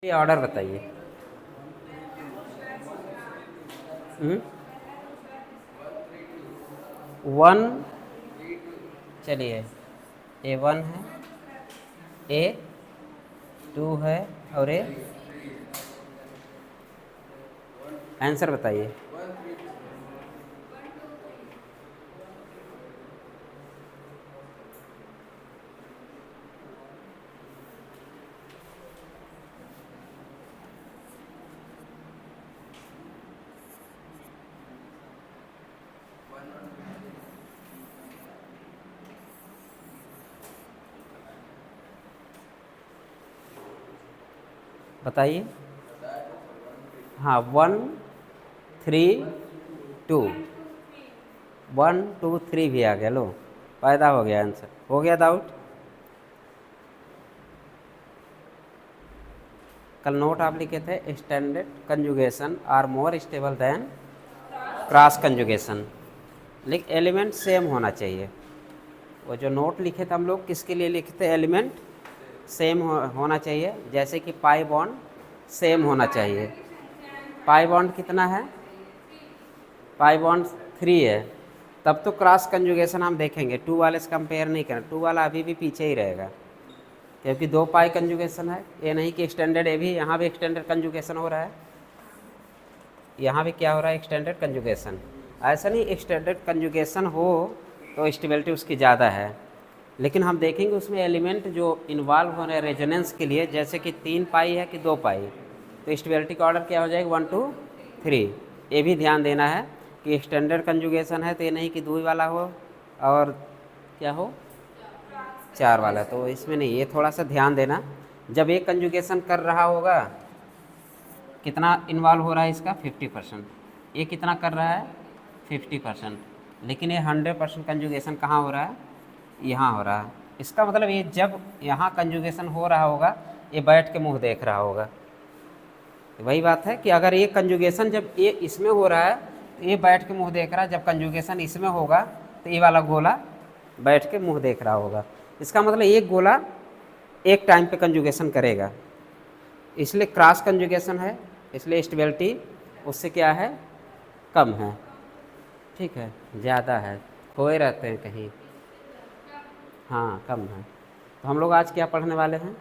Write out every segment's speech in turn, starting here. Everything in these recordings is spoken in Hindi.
ये ऑर्डर बताइए। वन, चलिए A1 है, A2 है और आंसर बताइए। बताइए। हाँ, 1 3 2, 1 2 3 भी आ गया। लो, पैदा हो गया, आंसर हो गया। डाउट? कल नोट आप लिखे थे, standard conjugation are more stable than cross conjugation. लेकिन एलिमेंट सेम होना चाहिए। वो जो नोट लिखे थे हम लोग किसके लिए लिखे थे? एलिमेंट सेम होना चाहिए। जैसे कि पाई बॉन्ड सेम होना चाहिए। पाई बॉन्ड कितना है? पाई बॉन्ड 3 है। तब तो क्रॉस कंजुगेशन हम देखेंगे, 2 वाले से कंपेयर नहीं करें। 2 वाला अभी भी पीछे ही रहेगा, क्योंकि 2 पाई कंजुगेशन है। ये नहीं कि एक्सटेंडेड, ए भी यहाँ भी एक्सटेंडेड कंजुगेशन हो रहा है, यहाँ भी क्या हो रहा है? Extended conjugation. ऐसा नहीं एक्सटेंडेड कंजुगेशन हो तो स्टेबिलिटी उसकी ज़्यादा है, लेकिन हम देखेंगे उसमें एलिमेंट जो इन्वॉल्व हो रहे हैं रेजोनेंस के लिए, जैसे कि 3 पाई है कि 2 पाई, तो स्टेबिलिटी का ऑर्डर क्या हो जाएगा? 1 2 3। ये भी ध्यान देना है कि एक्सटेंडेड कंजुगेशन है तो ये नहीं कि 2 वाला हो और क्या हो? 4 वाला। तो इसमें नहीं, ये थोड़ा सा ध्यान देना। जब एक कंजुगेशन कर रहा होगा, कितना इन्वॉल्व हो रहा है इसका? 50%। ये कितना कर रहा है? 50%। लेकिन ये 100% कंजुगेशन कहाँ हो रहा है? यहाँ हो रहा है। इसका मतलब ये जब यहाँ कंजुगेशन हो रहा होगा, ये बैठ के मुंह देख रहा होगा। वही बात है कि अगर ये कंजुगेशन जब ये इसमें हो रहा है तो ये बैठ के मुंह देख रहा है, जब कंजुगेशन इसमें होगा तो ये वाला गोला बैठ के मुंह देख रहा होगा। इसका मतलब एक गोला एक टाइम पे कंजुगेशन करेगा, इसलिए क्रॉस कंजुगेशन है, इसलिए स्टेबिलिटी उससे क्या है? कम है। ठीक है, ज़्यादा है, खोए रहते हैं कहीं। हाँ, कम है। तो हम लोग आज क्या पढ़ने वाले हैं?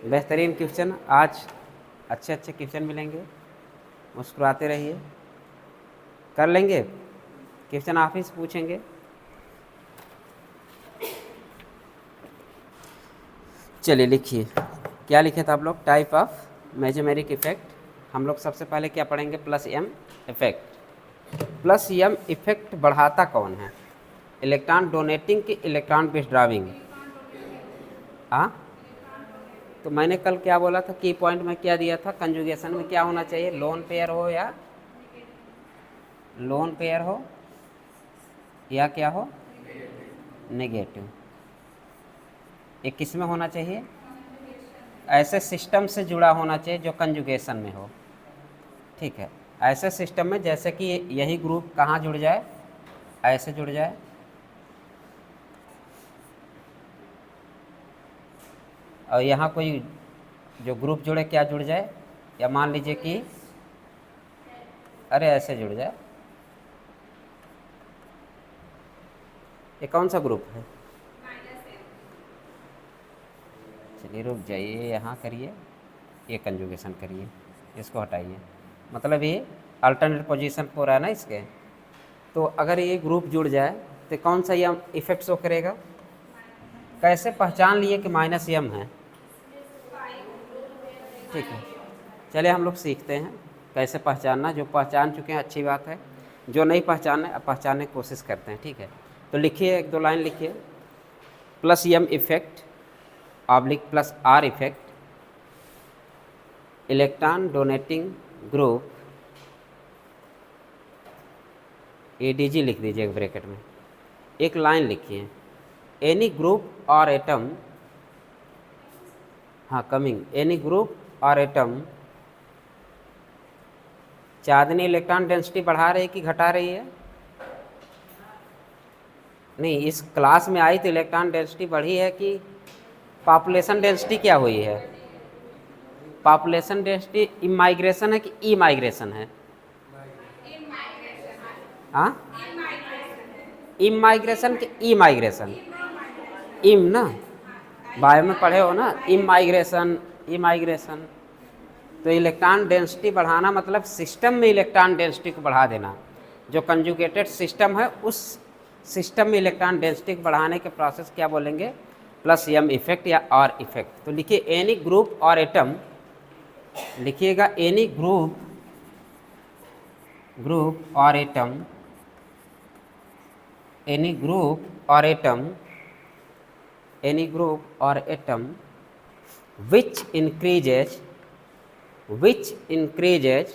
बेहतरीन क्वेश्चन। आज अच्छे अच्छे क्वेश्चन मिलेंगे, मुस्कुराते रहिए। कर लेंगे क्वेश्चन, आप ही से पूछेंगे। चलिए लिखिए, क्या लिखे थे आप लोग? Type of mesomeric effect. हम लोग सबसे पहले क्या पढ़ेंगे? Plus M effect. Plus M effect बढ़ाता कौन है? इलेक्ट्रॉन डोनेटिंग की इलेक्ट्रॉन विथड्राविंग? हाँ, तो मैंने कल क्या बोला था? की पॉइंट में क्या दिया था? कंजुगेशन में क्या होना चाहिए? लोन पेयर हो या लोन पेयर हो या क्या हो? नेगेटिव। ये किस में होना चाहिए? ऐसे सिस्टम से जुड़ा होना चाहिए जो कंजुगेशन में हो। ठीक है, ऐसे सिस्टम में जैसे कि यही ग्रुप कहाँ जुड़ जाए? ऐसे जुड़ जाए, और यहाँ कोई जो ग्रुप जुड़े क्या जुड़ जाए? या मान लीजिए कि अरे ऐसे जुड़ जाए। ये कौन सा ग्रुप है? चलिए रुक जाइए, यहाँ करिए, ये कंजुगेशन करिए, इसको हटाइए। मतलब ये अल्टरनेट पोजीशन हो रहा है ना इसके। तो अगर ये ग्रुप जुड़ जाए तो कौन सा यम इफेक्ट शो करेगा? कैसे पहचान लिए कि माइनस यम है? ठीक है, चलिए हम लोग सीखते हैं कैसे पहचानना। जो पहचान चुके हैं अच्छी बात है, जो नहीं पहचाने अब पहचानने की कोशिश करते हैं। ठीक है, तो लिखिए, 1 2 लाइन लिखिए। Plus M effect oblique plus R effect, electron donating group, ADG लिख दीजिए ब्रैकेट में। एक लाइन लिखिए, एनी ग्रुप और एटम, हाँ कमिंग, एनी ग्रुप और एटम चांदनी इलेक्ट्रॉन डेंसिटी बढ़ा रही है कि घटा रही है? नहीं, इस क्लास में आई तो इलेक्ट्रॉन डेंसिटी बढ़ी है कि पॉपुलेशन डेंसिटी क्या हुई है? पॉपुलेशन डेंसिटी इमाइग्रेशन है कि ई माइग्रेशन है? हाँ, इमाइग्रेशन कि ई माइग्रेशन? इम ना, बायो में पढ़े हो ना, इमाइग्रेशन इमाइग्रेशन। तो इलेक्ट्रॉन डेंसिटी बढ़ाना मतलब सिस्टम में इलेक्ट्रॉन डेंसिटी को बढ़ा देना। जो कंजुगेटेड सिस्टम है उस सिस्टम में इलेक्ट्रॉन डेंसिटी को बढ़ाने के प्रोसेस क्या बोलेंगे? प्लस एम इफेक्ट या आर इफेक्ट। तो लिखिए एनी ग्रुप और एटम, लिखिएगा एनी ग्रुप और एटम, एनी ग्रुप और एटम, एनी ग्रुप और atom which increases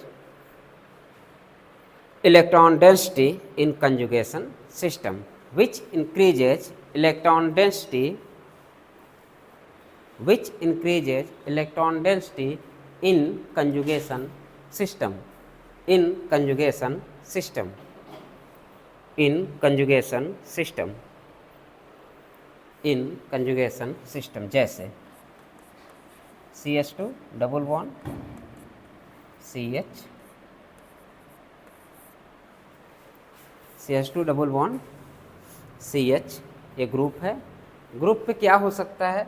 electron density in conjugation system, which increases electron density in conjugation system, in conjugation system, in conjugation system, in conjugation system। जैसे CH2 double bond CH, CH2 double bond CH, ये ग्रुप है। ग्रुप पे क्या हो सकता है?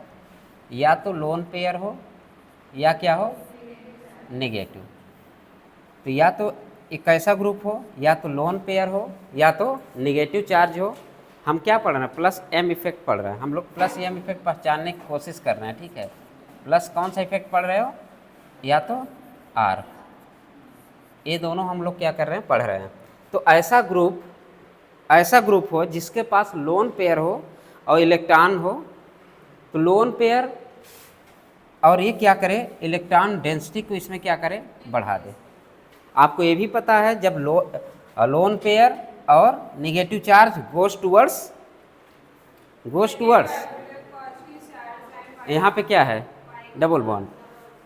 या तो लोन पेयर हो या क्या हो? नेगेटिव। तो या तो एक ऐसा ग्रुप हो, या तो लोन पेयर हो या तो नेगेटिव चार्ज हो। हम क्या पढ़ रहे हैं? प्लस एम इफेक्ट पढ़ रहे हैं हम लोग। प्लस एम इफेक्ट पहचानने की कोशिश कर रहे हैं, ठीक है। प्लस कौन सा इफेक्ट पढ़ रहे हो? या तो आर। ये दोनों हम लोग क्या कर रहे हैं? पढ़ रहे हैं। तो ऐसा ग्रुप हो जिसके पास लोन पेयर हो और इलेक्ट्रॉन हो, तो लोन पेयर और ये क्या करे? इलेक्ट्रॉन डेंसिटी को इसमें क्या करे? बढ़ा दे। आपको ये भी पता है जब लोन पेयर और नेगेटिव चार्ज गोस टूवर्ड्स, यहाँ पे क्या है? Double bond.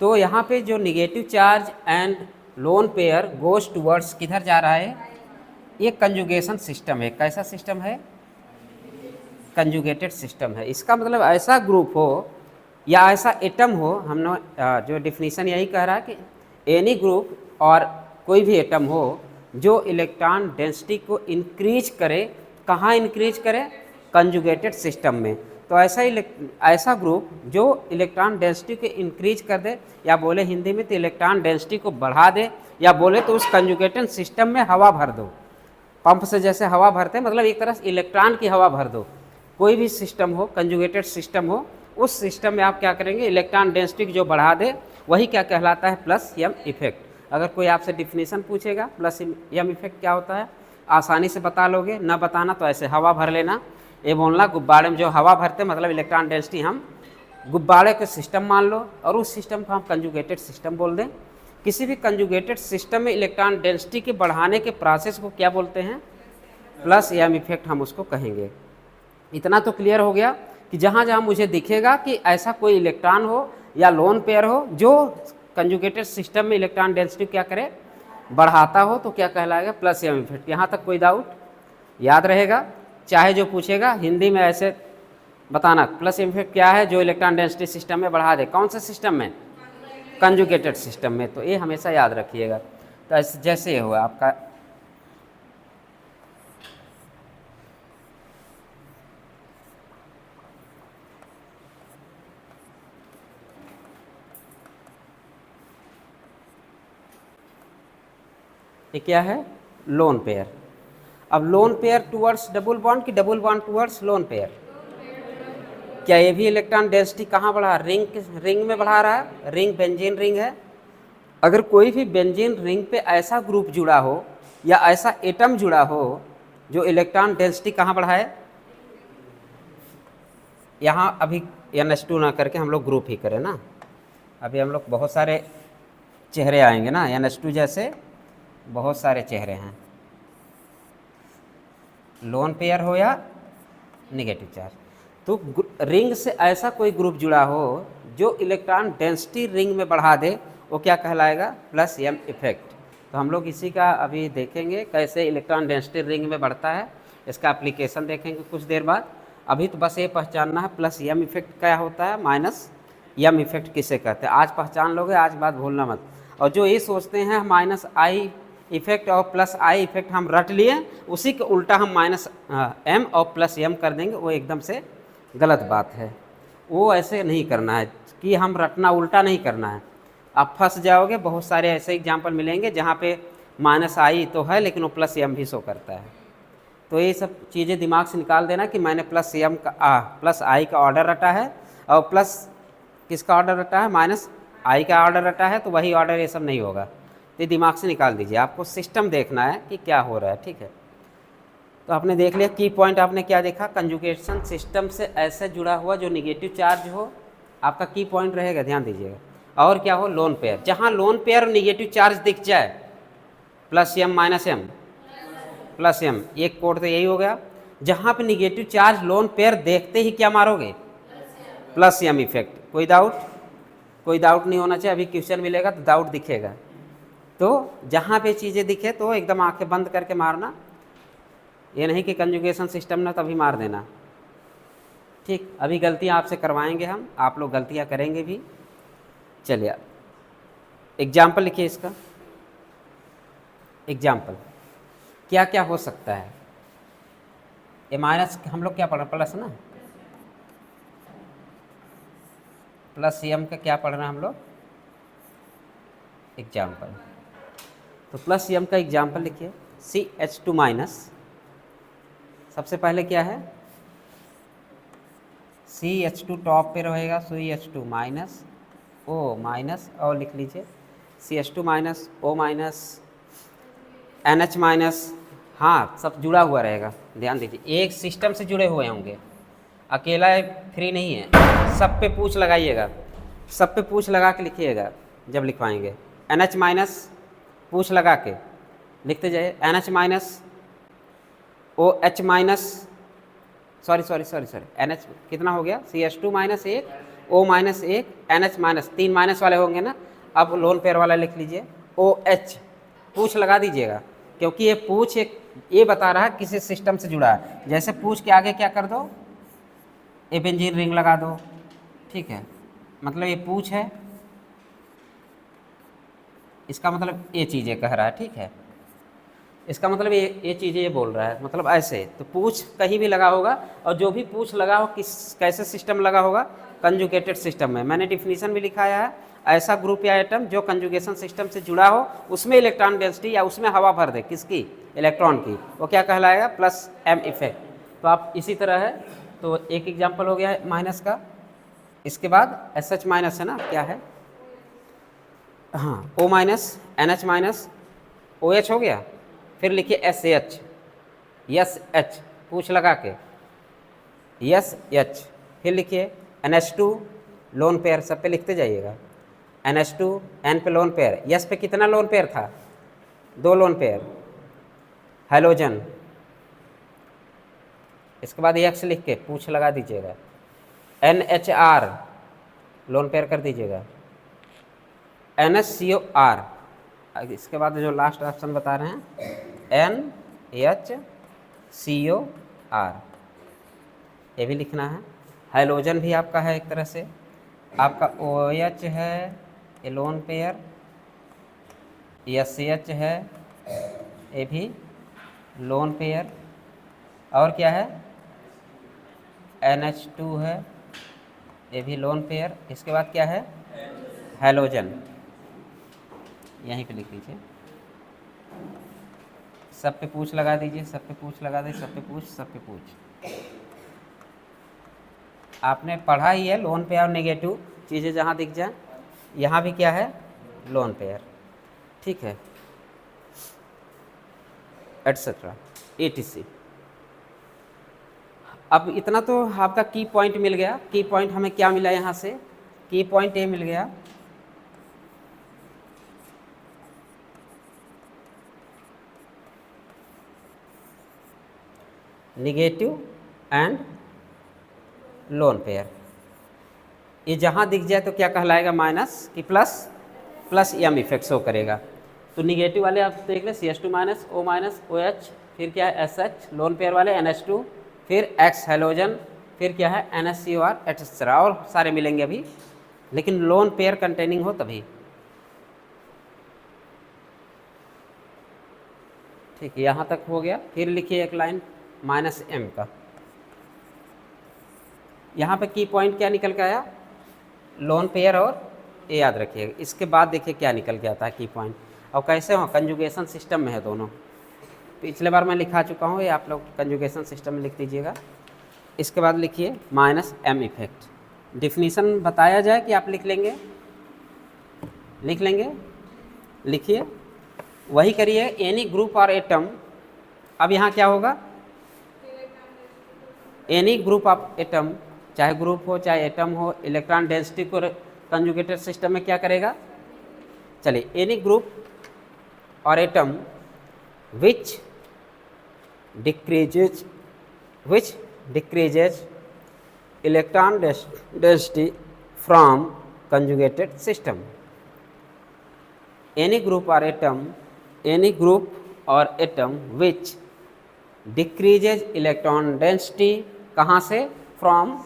तो यहाँ पे जो negative charge and lone pair goes towards किधर जा रहा है? ये कंजुगेशन सिस्टम है। कैसा सिस्टम है? कंजुगेटेड सिस्टम है। इसका मतलब ऐसा ग्रुप हो या ऐसा एटम हो, हमने जो डिफिनीशन यही कह रहा है कि एनी ग्रुप और कोई भी एटम हो जो इलेक्ट्रॉन डेंसिटी को इंक्रीज करे। कहाँ इंक्रीज करे? कंजुगेटेड सिस्टम में। तो ऐसा ग्रुप जो इलेक्ट्रॉन डेंसिटी को इंक्रीज कर दे, या बोले हिंदी में तो इलेक्ट्रॉन डेंसिटी को बढ़ा दे, या बोले तो उस कंजुगेटेड सिस्टम में हवा भर दो। पंप से जैसे हवा भरते, मतलब एक तरह से इलेक्ट्रॉन की हवा भर दो। कोई भी सिस्टम हो, कंजुगेटेड सिस्टम हो, उस सिस्टम में आप क्या करेंगे? इलेक्ट्रॉन डेंसिटी जो बढ़ा दे, वही क्या कहलाता है? Plus M effect. अगर कोई आपसे डिफिनीशन पूछेगा प्लस एम इफेक्ट क्या होता है, आसानी से बता लोगे। ना बताना तो ऐसे हवा भर लेना। ये बोलना गुब्बारे में जो हवा भरते मतलब इलेक्ट्रॉन डेंसिटी हम गुब्बारे के सिस्टम मान लो, और उस सिस्टम को हम कंजुगेटेड सिस्टम बोल दें। किसी भी कंजुगेटेड सिस्टम में इलेक्ट्रॉन डेंसिटी के बढ़ाने के प्रोसेस को क्या बोलते हैं? प्लस एम इफेक्ट हम उसको कहेंगे। इतना तो क्लियर हो गया कि जहाँ जहाँ मुझे दिखेगा कि ऐसा कोई इलेक्ट्रॉन हो या लोन पेयर हो जो कंजुगेटेड सिस्टम में इलेक्ट्रॉन डेंसिटी क्या करे? बढ़ाता हो, तो क्या कहलाएगा? Plus M effect. यहाँ तक कोई डाउट? याद रहेगा। चाहे जो पूछेगा हिंदी में ऐसे बताना, प्लस एम इफेक्ट क्या है? जो इलेक्ट्रॉन डेंसिटी सिस्टम में बढ़ा दे। कौन से सिस्टम में? कंजुगेटेड सिस्टम में। तो ये हमेशा याद रखिएगा। तो जैसे ये हुआ आपका ये क्या है? Lone pair. अब lone pair towards double bond की double bond towards lone pair. क्या ये भी इलेक्ट्रॉन डेंसिटी कहाँ बढ़ा? रिंग में बढ़ा रहा है। रिंग बेंजीन रिंग है। अगर कोई भी बेंजीन रिंग पे ऐसा ग्रुप जुड़ा हो या ऐसा एटम जुड़ा हो जो इलेक्ट्रॉन डेंसिटी कहाँ बढ़ाए? यहाँ अभी NH2 ना करके हम लोग ग्रुप ही करें ना। अभी हम लोग बहुत सारे चेहरे आएंगे ना, NH2 जैसे बहुत सारे चेहरे हैं। लोन पेयर हो या नेगेटिव चार्ज, तो रिंग से ऐसा कोई ग्रुप जुड़ा हो जो इलेक्ट्रॉन डेंसिटी रिंग में बढ़ा दे, वो क्या कहलाएगा? Plus M effect. तो हम लोग इसी का अभी देखेंगे कैसे इलेक्ट्रॉन डेंसिटी रिंग में बढ़ता है। इसका एप्लीकेशन देखेंगे कुछ देर बाद। अभी तो बस ये पहचानना है प्लस एम इफेक्ट क्या होता है, माइनस यम इफेक्ट किसे कहते हैं। आज पहचान लोगे, आज बात भूलना मत। और जो ये सोचते हैं माइनस आई इफेक्ट और प्लस आई इफेक्ट हम रट लिए, उसी के उल्टा हम माइनस एम और प्लस एम कर देंगे, वो एकदम से गलत बात है। वो ऐसे नहीं करना है कि हम रटना उल्टा नहीं करना है, आप फंस जाओगे। बहुत सारे ऐसे एग्जाम्पल मिलेंगे जहाँ पे माइनस आई तो है लेकिन वो प्लस एम भी शो करता है। तो ये सब चीज़ें दिमाग से निकाल देना कि मैंने प्लस एम का प्लस आई का ऑर्डर रटा है और प्लस किसका ऑर्डर रटा है, माइनस आई का ऑर्डर रटा है, तो वही ऑर्डर, ये सब नहीं होगा। तो ये दिमाग से निकाल दीजिए, आपको सिस्टम देखना है कि क्या हो रहा है, ठीक है। तो आपने देख लिया की पॉइंट, आपने क्या देखा, कंजुगेशन सिस्टम से ऐसे जुड़ा हुआ जो निगेटिव चार्ज हो, आपका की पॉइंट रहेगा, ध्यान दीजिएगा। और क्या हो, लोन पेयर। जहाँ लोन पेयर और निगेटिव चार्ज दिख जाए, plus M minus M plus M, एक कोड तो यही हो गया। जहाँ पे निगेटिव चार्ज लोन पेयर देखते ही क्या मारोगे, प्लस एम इफेक्ट। कोई डाउट, कोई डाउट नहीं होना चाहिए। अभी क्वेश्चन मिलेगा तो डाउट दिखेगा। तो जहाँ पे चीज़ें दिखे तो एकदम आंखें बंद करके मारना, ये नहीं कि कंजुगेशन सिस्टम ना तभी मार देना, ठीक। अभी गलतियाँ आपसे करवाएंगे हम, आप लोग गलतियाँ करेंगे भी। चलिए एग्जाम्पल लिखिए इसका। एग्जाम्पल क्या क्या हो सकता है। ए माइनस हम लोग क्या पढ़ रहे, प्लस ना, प्लस एम का क्या पढ़ रहे हैं हम लोग, एग्जाम्पल। तो प्लस एम का एग्जाम्पल लिखिए। CH2 माइनस, सबसे पहले क्या है, CH2 टॉप पे रहेगा, CH2 माइनस O माइनस, और लिख लीजिए CH2 minus O minus NH minus. हाँ, सब जुड़ा हुआ रहेगा, ध्यान दीजिए, एक सिस्टम से जुड़े हुए होंगे, अकेला फ्री नहीं है। सब पे पूछ लगाइएगा, सब पे पूछ लगा के लिखिएगा जब लिखवाएंगे। NH माइनस पूछ लगा के लिखते जाइए, NH minus OH minus, sorry NH कितना हो गया, CH2 minus 1 O minus 1 NH minus, 3 minus वाले होंगे ना। अब लोन पेयर वाला लिख लीजिए OH, पूछ लगा दीजिएगा, क्योंकि ये पूछ एक ये बता रहा है किसी सिस्टम से जुड़ा है। जैसे पूछ के आगे क्या कर दो, ए बेंजीन रिंग लगा दो, ठीक है। मतलब ये पूछ है, इसका मतलब ये चीज़ें कह रहा है, ठीक है। इसका मतलब ये चीज़ें ये बोल रहा है, मतलब ऐसे। तो पूछ कहीं भी लगा होगा, और जो भी पूछ लगा हो किस कैसे सिस्टम लगा होगा, कंजुगेटेड सिस्टम में। मैंने डिफिनीशन भी लिखाया है, ऐसा ग्रुप या आइटम जो कंजुगेशन सिस्टम से जुड़ा हो, उसमें इलेक्ट्रॉन डेंसिटी या उसमें हवा भर दे, किसकी, इलेक्ट्रॉन की, वो क्या कहलाएगा, प्लस एम इफेक्ट। तो आप इसी तरह है। तो एक एग्जाम्पल हो गया है माइनस का। इसके बाद SH माइनस है ना, क्या है, हाँ, O minus NH minus OH हो गया। फिर लिखिए SH, SH पूछ लगा के SH, फिर लिखिए NH2 लोन पेयर, सब पे लिखते जाइएगा। NH2 N पे लोन पेयर, S पे कितना लोन पेयर था, 2 लोन पेयर, हैलोजन। इसके बाद X लिख के पूछ लगा दीजिएगा, NHR लोन पेयर कर दीजिएगा, NHCOR। इसके बाद जो लास्ट ऑप्शन बता रहे हैं NHCOR, ये भी लिखना है। हाइलोजन भी आपका है एक तरह से, आपका OH है ये लोन पेयर, SH है ये भी लोन पेयर, और क्या है, NH2 है ये भी लोन पेयर। इसके बाद क्या है, हैलोजन, यहीं पे लिख लीजिए। सब पे पूछ लगा दीजिए, सब पे पूछ लगा दीजिए, सब पे पूछ, सब पे पूछ। आपने पढ़ा ही है लोन पेयर और नेगेटिव चीज़ें जहाँ दिख जाए, यहाँ भी क्या है, लोन पेयर, ठीक है, एटसेट्रा etc। अब इतना तो आपका की पॉइंट मिल गया। की पॉइंट हमें क्या मिला यहाँ से, की पॉइंट ये मिल गया, निगेटिव एंड लोन पेयर। ये जहाँ दिख जाए तो क्या कहलाएगा, माइनस की प्लस एम इफेक्ट शो करेगा। तो निगेटिव वाले आप देख लें, CH2 minus O minus OH, फिर क्या है SH लोन पेयर वाले NH2, फिर X हैलोजन, फिर क्या है NHCOR एटसेट्रा, और सारे मिलेंगे अभी। लेकिन लोन पेयर कंटेनिंग हो तभी। ठीक है, यहाँ तक हो गया। फिर लिखिए एक लाइन -m का। यहाँ पे की पॉइंट क्या निकल के आया, लोन पेयर और ये याद रखिएगा। इसके बाद देखिए क्या निकल के आता है की पॉइंट, और कैसे हो, कंजुगेशन सिस्टम में है दोनों। पिछले बार मैं लिखा चुका हूँ, ये आप लोग कंजुगेशन सिस्टम में लिख दीजिएगा। इसके बाद लिखिए -m इफेक्ट। डिफिनीशन बताया जाए कि आप लिख लेंगे? लिख लेंगे, लिखिए, वही करिए। एनी ग्रुप और एटम, अब यहाँ क्या होगा, एनी ग्रुप ऑफ एटम, चाहे ग्रुप हो चाहे एटम हो, इलेक्ट्रॉन डेंसिटी को कंजुगेटेड सिस्टम में क्या करेगा। चलिए, एनी ग्रुप और atom which decreases electron density from conjugated system. Any group or atom which decreases electron density कहाँ से, from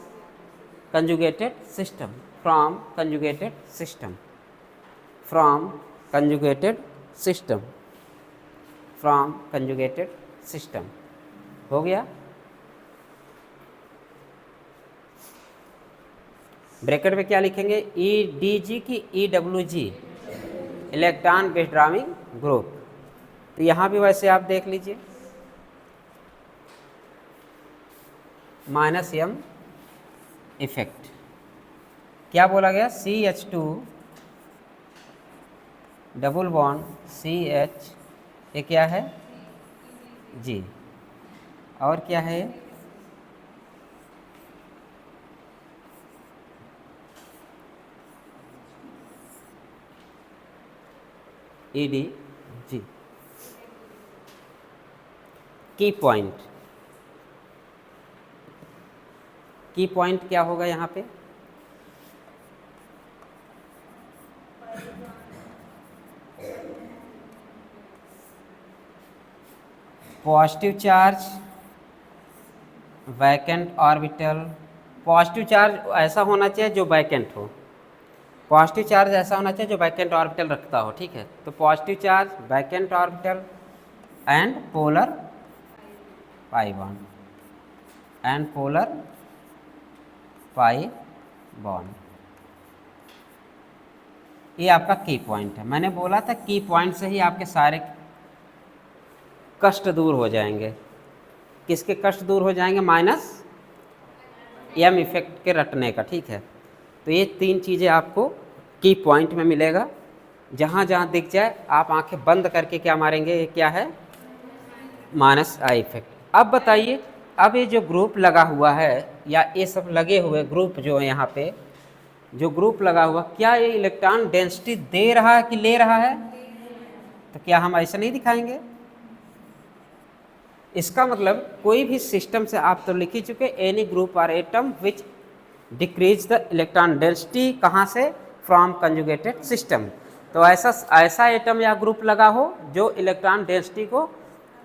conjugated system, from conjugated system, from conjugated system, from conjugated system। हो गया। ब्रैकेट में क्या लिखेंगे, EDG की EWG, इलेक्ट्रॉन विथड्रॉइंग ग्रुप। तो यहाँ भी वैसे आप देख लीजिए, -m इफेक्ट। क्या बोला गया, CH2 डबल बॉन्ड CH, ये क्या है जी, और क्या है, EDG। की पॉइंट, की पॉइंट क्या होगा यहाँ पे, positive charge vacant orbital. Positive charge ऐसा होना चाहिए जो वैकेंट हो, पॉजिटिव चार्ज ऐसा होना चाहिए जो वैकेंट ऑर्बिटल रखता हो। ठीक है, तो positive charge, vacant orbital and polar pi bond, and polar pi bond, ये आपका की पॉइंट है। मैंने बोला था की पॉइंट से ही आपके सारे कष्ट दूर हो जाएंगे। किसके कष्ट दूर हो जाएंगे, -m इफेक्ट के रटने का। ठीक है, तो ये तीन चीज़ें आपको की पॉइंट में मिलेगा। जहाँ जहाँ दिख जाए आप आंखें बंद करके क्या मारेंगे, ये क्या है, -i इफेक्ट। अब बताइए, अब ये जो ग्रुप लगा हुआ है, या ये सब लगे हुए ग्रुप जो है यहाँ पे, जो ग्रुप लगा हुआ, क्या ये इलेक्ट्रॉन डेंसिटी दे रहा है कि ले रहा है? तो क्या हम ऐसा नहीं दिखाएंगे? इसका मतलब कोई भी सिस्टम से आप तो लिख ही चुके, एनी ग्रुप और atom which decrease the electron density, कहाँ से, फ्रॉम कंजुगेटेड सिस्टम। तो ऐसा एटम या ग्रुप लगा हो जो इलेक्ट्रॉन डेंसिटी को,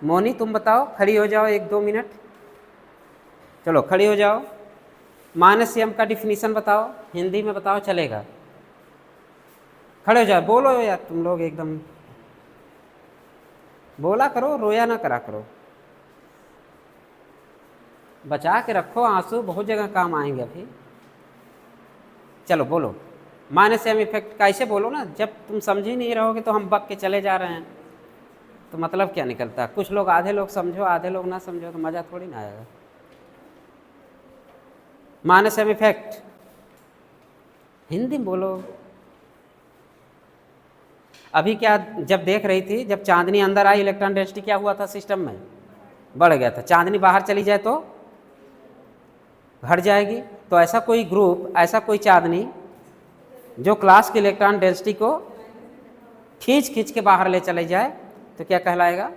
मोनी तुम बताओ, खड़ी हो जाओ 1-2 मिनट, चलो खड़ी हो जाओ, -m का डिफिनीशन बताओ, हिंदी में बताओ, चलेगा? खड़े हो जाओ, बोलो यार तुम लोग, एकदम बोला करो, रोया ना करा करो, बचा के रखो आंसू, बहुत जगह काम आएंगे अभी। चलो बोलो, -m इफेक्ट कैसे बोलो ना, जब तुम समझ ही नहीं रहोगे तो हम बक के चले जा रहे हैं, तो मतलब क्या निकलता। कुछ लोग, आधे लोग समझो, आधे लोग ना समझो, तो मज़ा थोड़ी ना आएगा। -m इफेक्ट हिंदी में बोलो। अभी क्या जब देख रही थी, जब चांदनी अंदर आई, इलेक्ट्रॉन डेंसिटी क्या हुआ था सिस्टम में, बढ़ गया था। चांदनी बाहर चली जाए तो घट जाएगी। तो ऐसा कोई ग्रुप, ऐसा कोई चांदनी जो क्लास के इलेक्ट्रॉन डेंसिटी को खींच खींच के बाहर ले चले जाए, तो क्या कहलाएगा,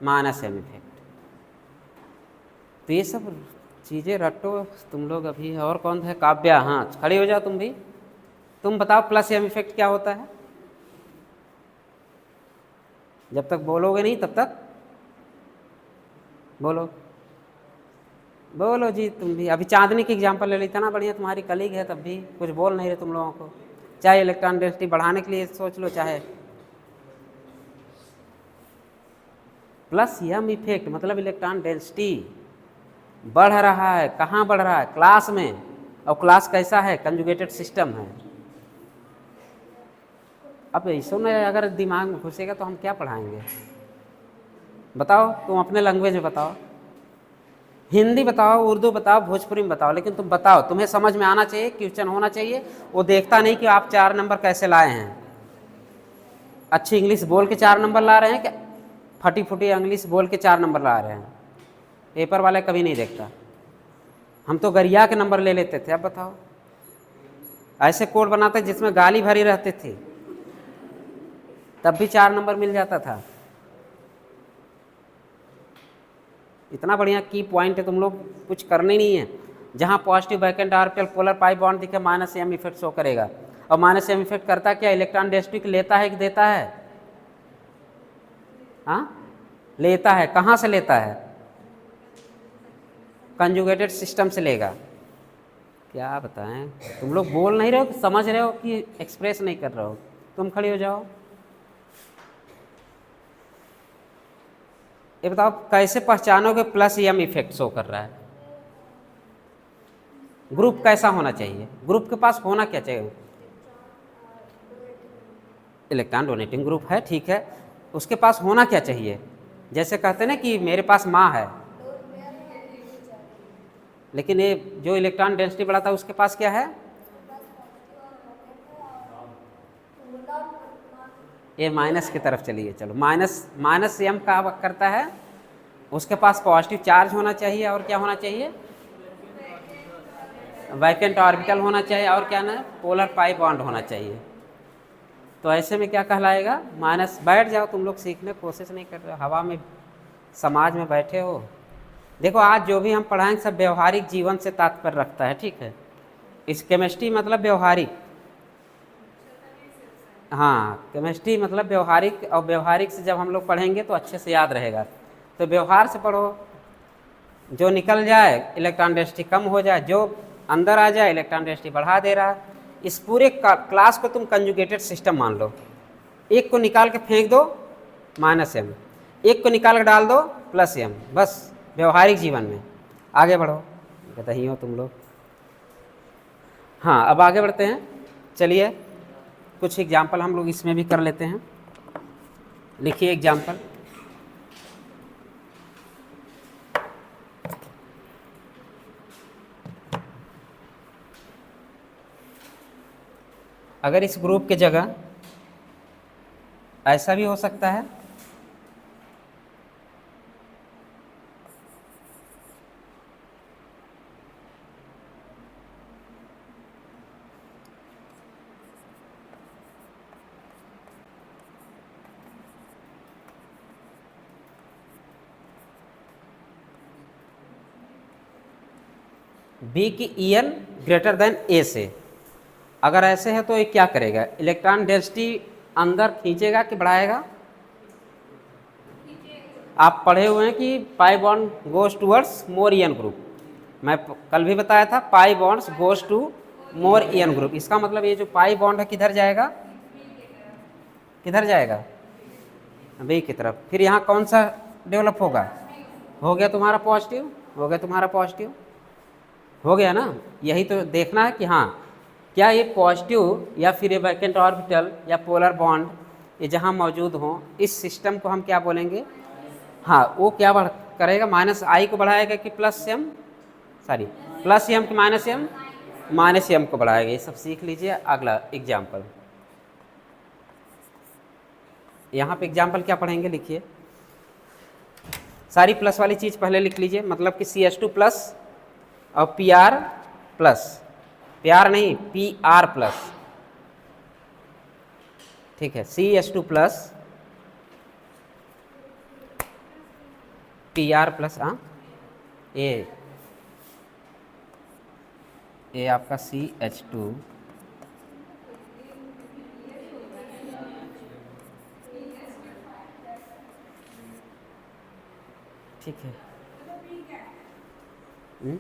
-m इफेक्ट। तो ये सब चीज़ें रटो तुम लोग अभी। और कौन है, काव्या, हाँ खड़ी हो जाओ तुम भी, तुम बताओ +m इफेक्ट क्या होता है। जब तक बोलोगे नहीं तब तक बोलो। बोलो जी तुम भी। अभी चांदनी की एग्जांपल ले ली, इतना बढ़िया तुम्हारी कलीग है, तब भी कुछ बोल नहीं रहे तुम लोगों को। चाहे इलेक्ट्रॉन डेंसिटी बढ़ाने के लिए सोच लो, चाहे प्लस यम इफेक्ट, मतलब इलेक्ट्रॉन डेंसिटी बढ़ रहा है। कहाँ बढ़ रहा है? क्लास में। और क्लास कैसा है? कंजुगेटेड सिस्टम है। अब ऐसा ना अगर दिमाग में घुसेगा तो हम क्या पढ़ाएंगे? बताओ, तुम अपने लैंग्वेज में बताओ, हिंदी बताओ, उर्दू बताओ, भोजपुरी में बताओ, लेकिन तुम बताओ, तुम्हें समझ में आना चाहिए, क्वेश्चन होना चाहिए। वो देखता नहीं कि आप 4 नंबर कैसे लाए हैं। अच्छी इंग्लिश बोल के 4 नंबर ला रहे हैं क्या? फटी फुटी इंग्लिश बोल के 4 नंबर ला रहे हैं? पेपर वाले कभी नहीं देखता। हम तो गरिया के नंबर ले लेते थे। अब बताओ, ऐसे कोड बनाते जिसमें गाली भरी रहती थी, तब भी 4 नंबर मिल जाता था। इतना बढ़िया की पॉइंट है, तुम लोग कुछ करने नहीं है। जहाँ positive vacant orbital polar pi bond दिखे, माइनस एम इफेक्ट शो करेगा। और माइनस एम इफेक्ट करता क्या? इलेक्ट्रॉन डेंसिटी लेता है कि देता है? हाँ, लेता है। कहाँ से लेता है? कंजुगेटेड सिस्टम से लेगा। क्या बताएं, तुम लोग बोल नहीं रहे हो, समझ रहे हो कि एक्सप्रेस नहीं कर रहे हो? तुम खड़ी हो जाओ, ये बताओ कैसे पहचानोगे प्लस एम इफेक्ट शो कर रहा है? ग्रुप कैसा होना चाहिए? ग्रुप के पास होना क्या चाहिए? इलेक्ट्रॉन डोनेटिंग ग्रुप है, ठीक है। उसके पास होना क्या चाहिए? जैसे कहते हैं ना कि मेरे पास माँ है, लेकिन ये जो इलेक्ट्रॉन डेंसिटी बढ़ाता है उसके पास क्या है? ये माइनस की तरफ चलिए, चलो माइनस एम का करता है। उसके पास पॉजिटिव चार्ज होना चाहिए, और क्या होना चाहिए? वैकेंट ऑर्बिटल होना चाहिए, और क्या ना, पोलर पाई बॉन्ड होना चाहिए। तो ऐसे में क्या कहलाएगा? माइनस। बैठ जाओ, तुम लोग सीखने की कोशिश नहीं कर रहे हो, हवा में समाज में बैठे हो। देखो, आज जो भी हम पढ़ाएंगे सब व्यवहारिक जीवन से तात्पर्य रखता है, ठीक है। इस केमिस्ट्री मतलब व्यवहारिक, हाँ, केमिस्ट्री मतलब व्यवहारिक। और व्यवहारिक से जब हम लोग पढ़ेंगे तो अच्छे से याद रहेगा। तो व्यवहार से पढ़ो, जो निकल जाए इलेक्ट्रॉन डेंसिटी कम हो जाए, जो अंदर आ जाए इलेक्ट्रॉन डेंसिटी बढ़ा दे रहा है। इस पूरे क्लास को तुम कंजुगेटेड सिस्टम मान लो। एक को निकाल के फेंक दो, माइनस एम। एक को निकाल के डाल दो, प्लस एम। बस व्यवहारिक जीवन में आगे बढ़ो, कहता ही हो तुम लोग। हाँ, अब आगे बढ़ते हैं। चलिए कुछ एग्जाम्पल हम लोग इसमें भी कर लेते हैं। लिखिए एग्जाम्पल। अगर इस ग्रुप के जगह ऐसा भी हो सकता है, बी की EN ग्रेटर देन ए से। अगर ऐसे है तो ये क्या करेगा? इलेक्ट्रॉन डेंसिटी अंदर खींचेगा कि बढ़ाएगा? आप पढ़े हुए हैं कि pi bond goes towards more EN group. मैं कल भी बताया था, pi bonds goes to more EN group. इसका मतलब ये जो पाई बॉन्ड है किधर जाएगा? किधर जाएगा? बी की तरफ। फिर यहाँ कौन सा डेवलप होगा? हो गया तुम्हारा पॉजिटिव, हो गया तुम्हारा पॉजिटिव, हो गया ना। यही तो देखना है कि हाँ, क्या ये पॉजिटिव या फिर ये वैकेंट ऑर्बिटल या पोलर बॉन्ड ये जहाँ मौजूद हों, इस सिस्टम को हम क्या बोलेंगे? हाँ, वो क्या बढ़ करेगा? माइनस आई को बढ़ाएगा कि plus M? Sorry, plus M कि माइनस एम? माइनस एम को बढ़ाएगा। ये सब सीख लीजिए। अगला एग्जाम्पल, यहाँ पे एग्जाम्पल क्या पढ़ेंगे? लिखिए, सारी प्लस वाली चीज़ पहले लिख लीजिए। मतलब कि CH2 प्लस और PR प्लस, PR नहीं PR प्लस, ठीक है। CH2 प्लस PR प्लस, हाँ, ए आपका CH2 ठीक है। हम्म?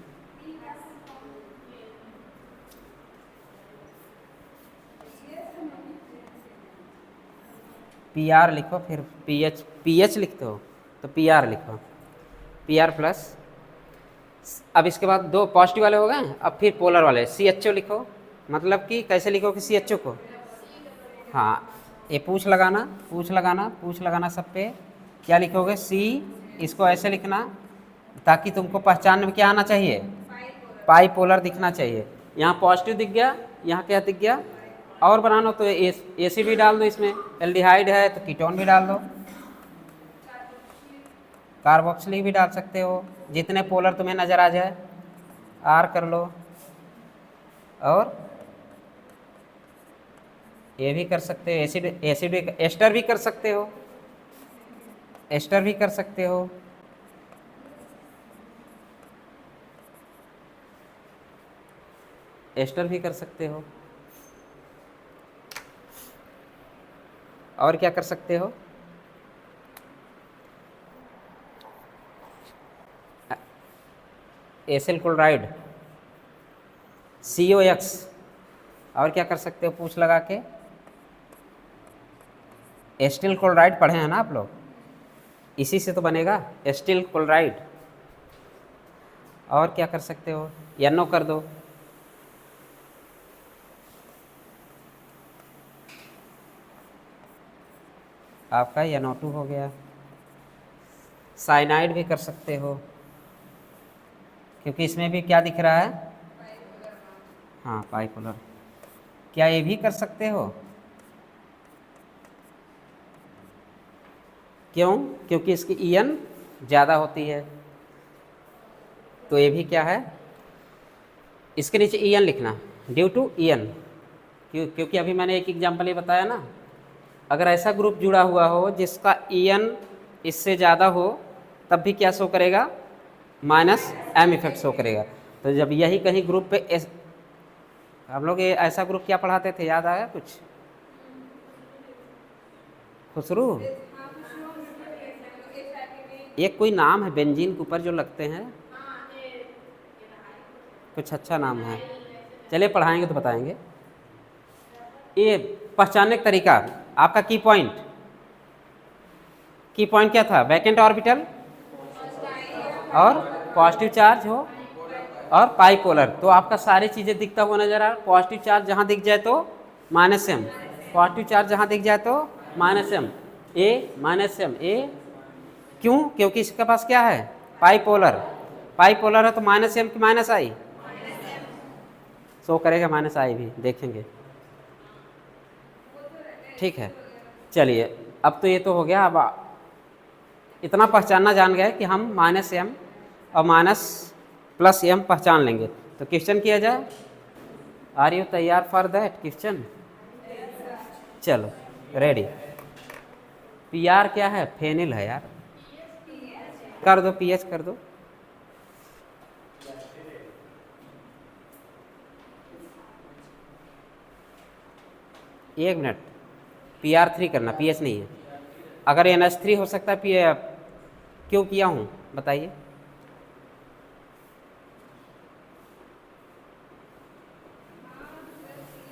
पी आर लिखो, फिर पी एच लिखते हो तो पी आर लिखो, पी आर प्लस। अब इसके बाद दो पॉजिटिव वाले हो गए, अब फिर पोलर वाले सी एच ओ लिखो। मतलब कि कैसे लिखोगे सी एच ओ को? हाँ, ये पूछ लगाना, पूछ लगाना, पूछ लगाना सब पे। क्या लिखोगे? सी, इसको ऐसे लिखना ताकि तुमको पहचान में क्या आना चाहिए? पाई पोलर दिखना चाहिए। यहाँ पॉजिटिव दिख गया, यहाँ क्या दिख गया? और बनाना तो एसिड भी डाल दो इसमें, एल्डिहाइड है तो कीटोन भी डाल दो, कार्बोक्सिलिक भी डाल सकते हो, जितने पोलर तुम्हें नज़र आ जाए आर कर लो। और ये भी कर सकते हो, एसिड एसिड भी, एस्टर भी कर सकते हो, एस्टर भी कर सकते हो। एस्टर भी कर सकते हो। और क्या कर सकते हो? Acyl chloride, COX। और क्या कर सकते हो पूछ लगा के? एस्टिल क्लोराइड पढ़े हैं ना आप लोग, इसी से तो बनेगा एस्टिल क्लोराइड। और क्या कर सकते हो? NO कर दो, आपका NO2 हो गया। साइनाइड भी कर सकते हो, क्योंकि इसमें भी क्या दिख रहा है? हाँ, बाइपोलर। क्या ये भी कर सकते हो? क्यों? क्योंकि इसकी EN ज़्यादा होती है, तो ये भी क्या है? इसके नीचे EN लिखना, ड्यू टू EN। क्योंकि अभी मैंने एक एग्जाम्पल ये बताया ना, अगर ऐसा ग्रुप जुड़ा हुआ हो जिसका EN इससे ज़्यादा हो, तब भी क्या शो करेगा? -M इफेक्ट शो करेगा। तो जब यही कहीं ग्रुप पे हम लोग ये ऐसा ग्रुप क्या पढ़ाते थे, याद आया कुछ? खुसरू, एक कोई नाम है बेंजीन के ऊपर जो लगते हैं, कुछ अच्छा नाम है, चलिए पढ़ाएंगे तो बताएंगे। ये पहचानने का तरीका, आपका की पॉइंट क्या था? वैकेंट ऑर्बिटल और पॉजिटिव चार्ज हो और पाइपोलर। तो आपका सारी चीज़ें दिखता हुआ नजर आ रहा। पॉजिटिव चार्ज जहाँ दिख जाए तो -M, पॉजिटिव चार्ज जहाँ दिख जाए तो -M, -M ए। क्यों? क्योंकि इसके पास क्या है? पाइपोलर। पाइपोलर है तो -M की -I शो करेगा, -I भी देखेंगे। ठीक है, चलिए अब तो ये तो हो गया। अब इतना पहचानना जान गए कि हम -M और +M पहचान लेंगे। तो क्वेश्चन किया जाए। आर यू तैयार फॉर दैट क्वेश्चन? चलो रेडी। PR क्या है? फेनिल है यार, कर दो PH कर दो। एक मिनट, PR3 करना, PH नहीं है। अगर NH3 हो सकता है, क्यों किया हूँ बताइए?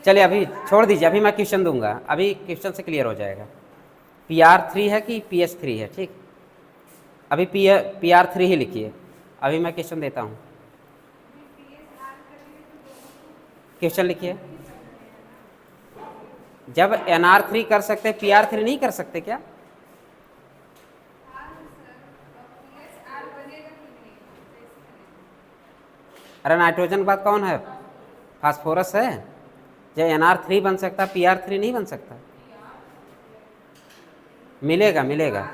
चलिए अभी छोड़ दीजिए, अभी मैं क्वेश्चन दूंगा, अभी क्वेश्चन से क्लियर हो जाएगा। PR3 है कि PH3 है? ठीक, अभी PR3 ही लिखिए, अभी मैं क्वेश्चन देता हूँ। क्वेश्चन लिखिए। जब NR3 कर सकते PR3 नहीं कर सकते क्या? अरे नाइट्रोजन के बाद कौन है? फास्फोरस है। जब NR3 बन सकता, PR3 नहीं बन सकता? मिलेगा मिलेगा।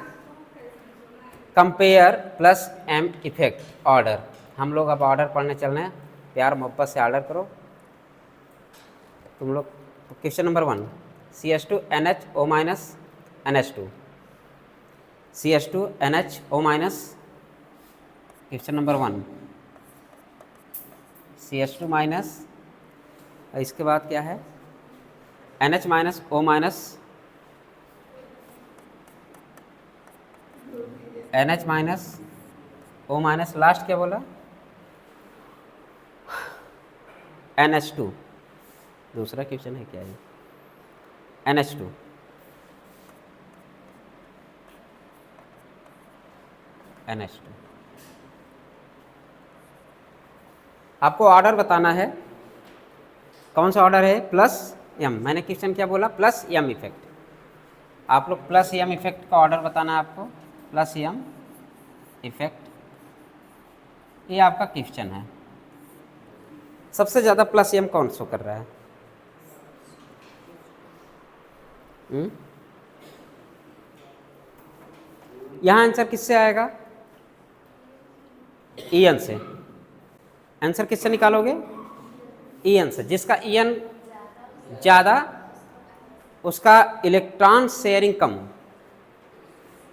Compare +M effect order. हम लोग अब ऑर्डर पढ़ने चल रहे हैं, प्यार मोहब्बत से ऑर्डर करो तुम लोग। Question number 1, CH2NHO NH2, CH2NHO-। Question number 1, CH2-, इसके बाद क्या है? NH-O-, NH-O-, लास्ट क्या बोला? NH2, दूसरा क्वेश्चन है क्या ये, NH2, NH2। आपको ऑर्डर बताना है, कौन सा ऑर्डर है, प्लस एम। मैंने क्वेश्चन क्या बोला, प्लस एम इफेक्ट। आप लोग प्लस एम इफेक्ट का ऑर्डर बताना है आपको, प्लस एम इफेक्ट, ये आपका क्वेश्चन है। सबसे ज़्यादा प्लस एम कौन शो कर रहा है? यहाँ आंसर किससे आएगा? EN से। आंसर किससे निकालोगे? EN से। जिसका EN ज़्यादा उसका इलेक्ट्रॉन शेयरिंग कम।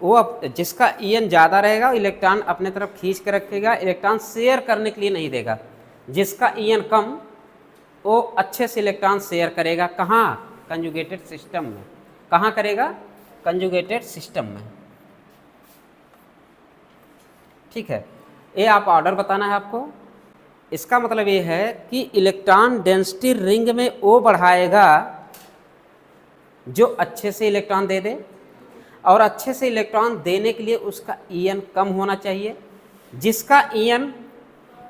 वो अब जिसका EN ज़्यादा रहेगा इलेक्ट्रॉन अपने तरफ खींच के रखेगा, इलेक्ट्रॉन शेयर करने के लिए नहीं देगा। जिसका EN कम वो अच्छे से इलेक्ट्रॉन शेयर करेगा। कहाँ? कंजुगेटेड सिस्टम में। कहाँ करेगा? कंजुगेटेड सिस्टम में। ठीक है, ये आप ऑर्डर बताना है आपको। इसका मतलब ये है कि इलेक्ट्रॉन डेंसिटी रिंग में वो बढ़ाएगा जो अच्छे से इलेक्ट्रॉन दे दे, और अच्छे से इलेक्ट्रॉन देने के लिए उसका EN कम होना चाहिए। जिसका EN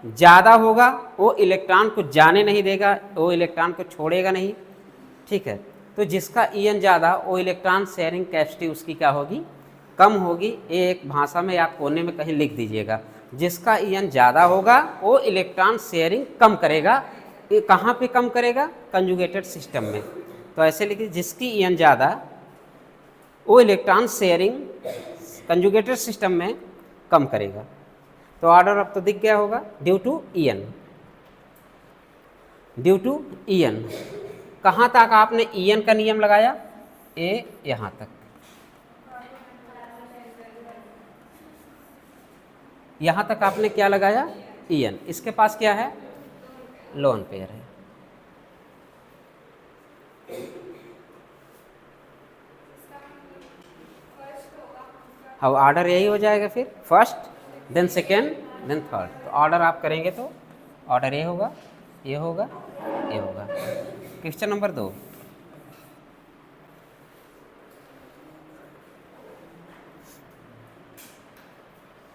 ज़्यादा होगा वो इलेक्ट्रॉन को जाने नहीं देगा, वो इलेक्ट्रॉन को छोड़ेगा नहीं। ठीक है, तो जिसका EN ज़्यादा वो इलेक्ट्रॉन शेयरिंग कैपेसिटी उसकी क्या होगी? कम होगी। एक भाषा में आप कोने में कहीं लिख दीजिएगा, जिसका EN ज़्यादा होगा वो इलेक्ट्रॉन शेयरिंग कम करेगा। ये कहाँ पे कम करेगा? कंजुगेटेड सिस्टम में। तो ऐसे लिखिए, जिसकी EN ज़्यादा वो इलेक्ट्रॉन शेयरिंग कंजुगेटेड सिस्टम में कम करेगा। तो ऑर्डर अब तो दिख गया होगा, due to EN। Due to EN कहाँ तक आपने EN का नियम लगाया? ए यहाँ तक। यहाँ तक आपने क्या लगाया? EN। इसके पास क्या है? लोन पेयर है। अब ऑर्डर यही हो जाएगा, फिर first then second then third. तो ऑर्डर आप करेंगे तो ऑर्डर ये होगा, ये होगा, ये होगा। क्वेश्चन नंबर 2,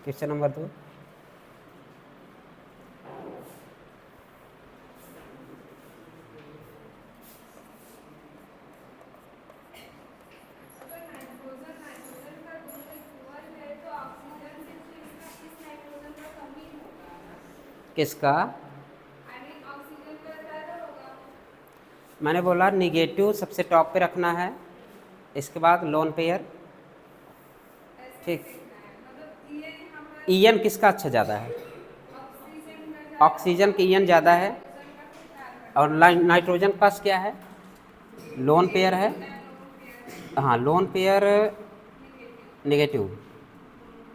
क्वेश्चन नंबर 2, किसका? मैंने बोला निगेटिव सबसे टॉप पे रखना है, इसके बाद लोन पेयर। ठीक, EN किसका अच्छा ज़्यादा है? ऑक्सीजन की EN ज़्यादा है, और नाइट्रोजन के पास क्या है? लोन पेयर है। हाँ, लोन पेयर नेगेटिव।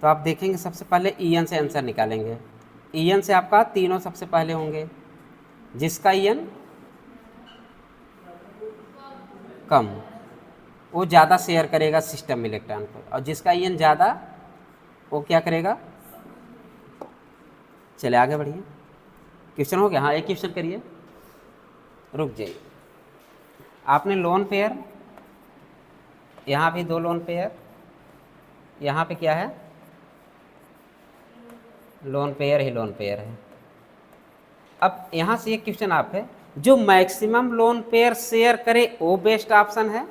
तो आप देखेंगे सबसे पहले EN से आंसर निकालेंगे। EN से आपका तीनों सबसे पहले होंगे। जिसका EN कम वो ज़्यादा शेयर करेगा सिस्टम में इलेक्ट्रॉन को, और जिसका EN ज़्यादा वो क्या करेगा? चले आगे बढ़िए। क्वेश्चन हो गया? हाँ, एक क्वेश्चन करिए, रुक जाइए। आपने लोन पेयर, यहाँ भी 2 लोन पेयर, यहाँ पे क्या है? लोन पेयर ही लोन पेयर है। अब यहाँ से एक क्वेश्चन आप है, जो मैक्सिमम लोन पेयर शेयर करे वो बेस्ट ऑप्शन है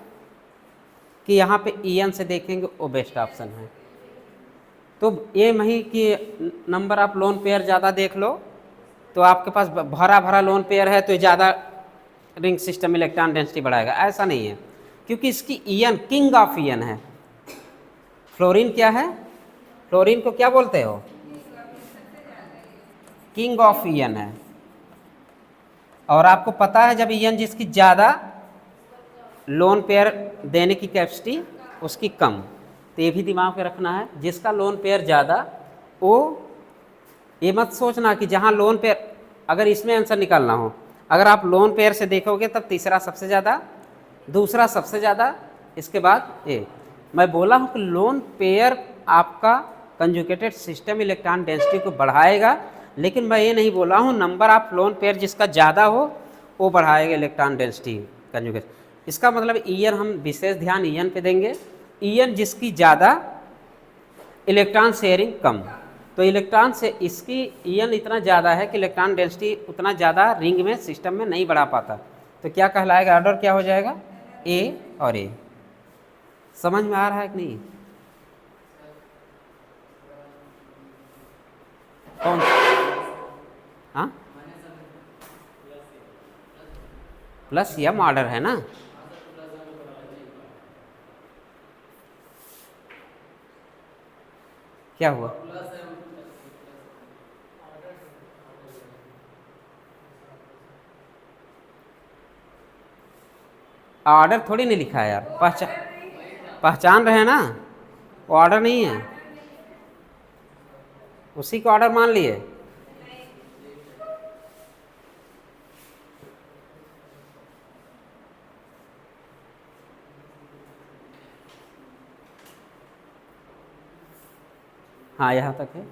कि यहाँ पे EN से देखेंगे वो बेस्ट ऑप्शन है? तो ये नहीं कि नंबर आप लोन पेयर ज़्यादा देख लो तो आपके पास भरा भरा लोन पेयर है तो ज़्यादा रिंग सिस्टम इलेक्ट्रॉन डेंसिटी बढ़ाएगा, ऐसा नहीं है। क्योंकि इसकी EN किंग ऑफ EN है। फ्लोरीन क्या है? फ्लोरीन को क्या बोलते हो? किंग ऑफ EN है। और आपको पता है जब EN जिसकी ज़्यादा लोन पेयर देने की कैपेसिटी उसकी कम, तो ये भी दिमाग में रखना है। जिसका लोन पेयर ज़्यादा वो, ये मत सोचना कि जहाँ लोन पेयर, अगर इसमें आंसर निकालना हो, अगर आप लोन पेयर से देखोगे तब तीसरा सबसे ज़्यादा, दूसरा सबसे ज़्यादा, इसके बाद ये। मैं बोला हूँ कि लोन पेयर आपका कंजुगेटेड सिस्टम इलेक्ट्रॉन डेंसिटी को बढ़ाएगा, लेकिन मैं ये नहीं बोला हूँ नंबर ऑफ लोन पेयर जिसका ज़्यादा हो वो बढ़ाएगा इलेक्ट्रॉन डेंसिटी कंजुगेशन। इसका मतलब ईएन हम विशेष ध्यान ईएन पे देंगे। ईएन जिसकी ज़्यादा इलेक्ट्रॉन शेयरिंग कम, तो इलेक्ट्रॉन से इसकी ईएन इतना ज़्यादा है कि इलेक्ट्रॉन डेंसिटी उतना ज़्यादा रिंग में सिस्टम में नहीं बढ़ा पाता, तो क्या कहलाएगा, ऑर्डर क्या हो जाएगा, ए और ए। समझ में आ रहा है कि नहीं? कौन? हाँ, प्लस एम ऑर्डर है ना। क्या हुआ? ऑर्डर थोड़ी नहीं लिखा है यार, पहचान रहे हैं ना, वो ऑर्डर नहीं है, उसी को ऑर्डर मान लिए। हाँ, यहाँ तक है।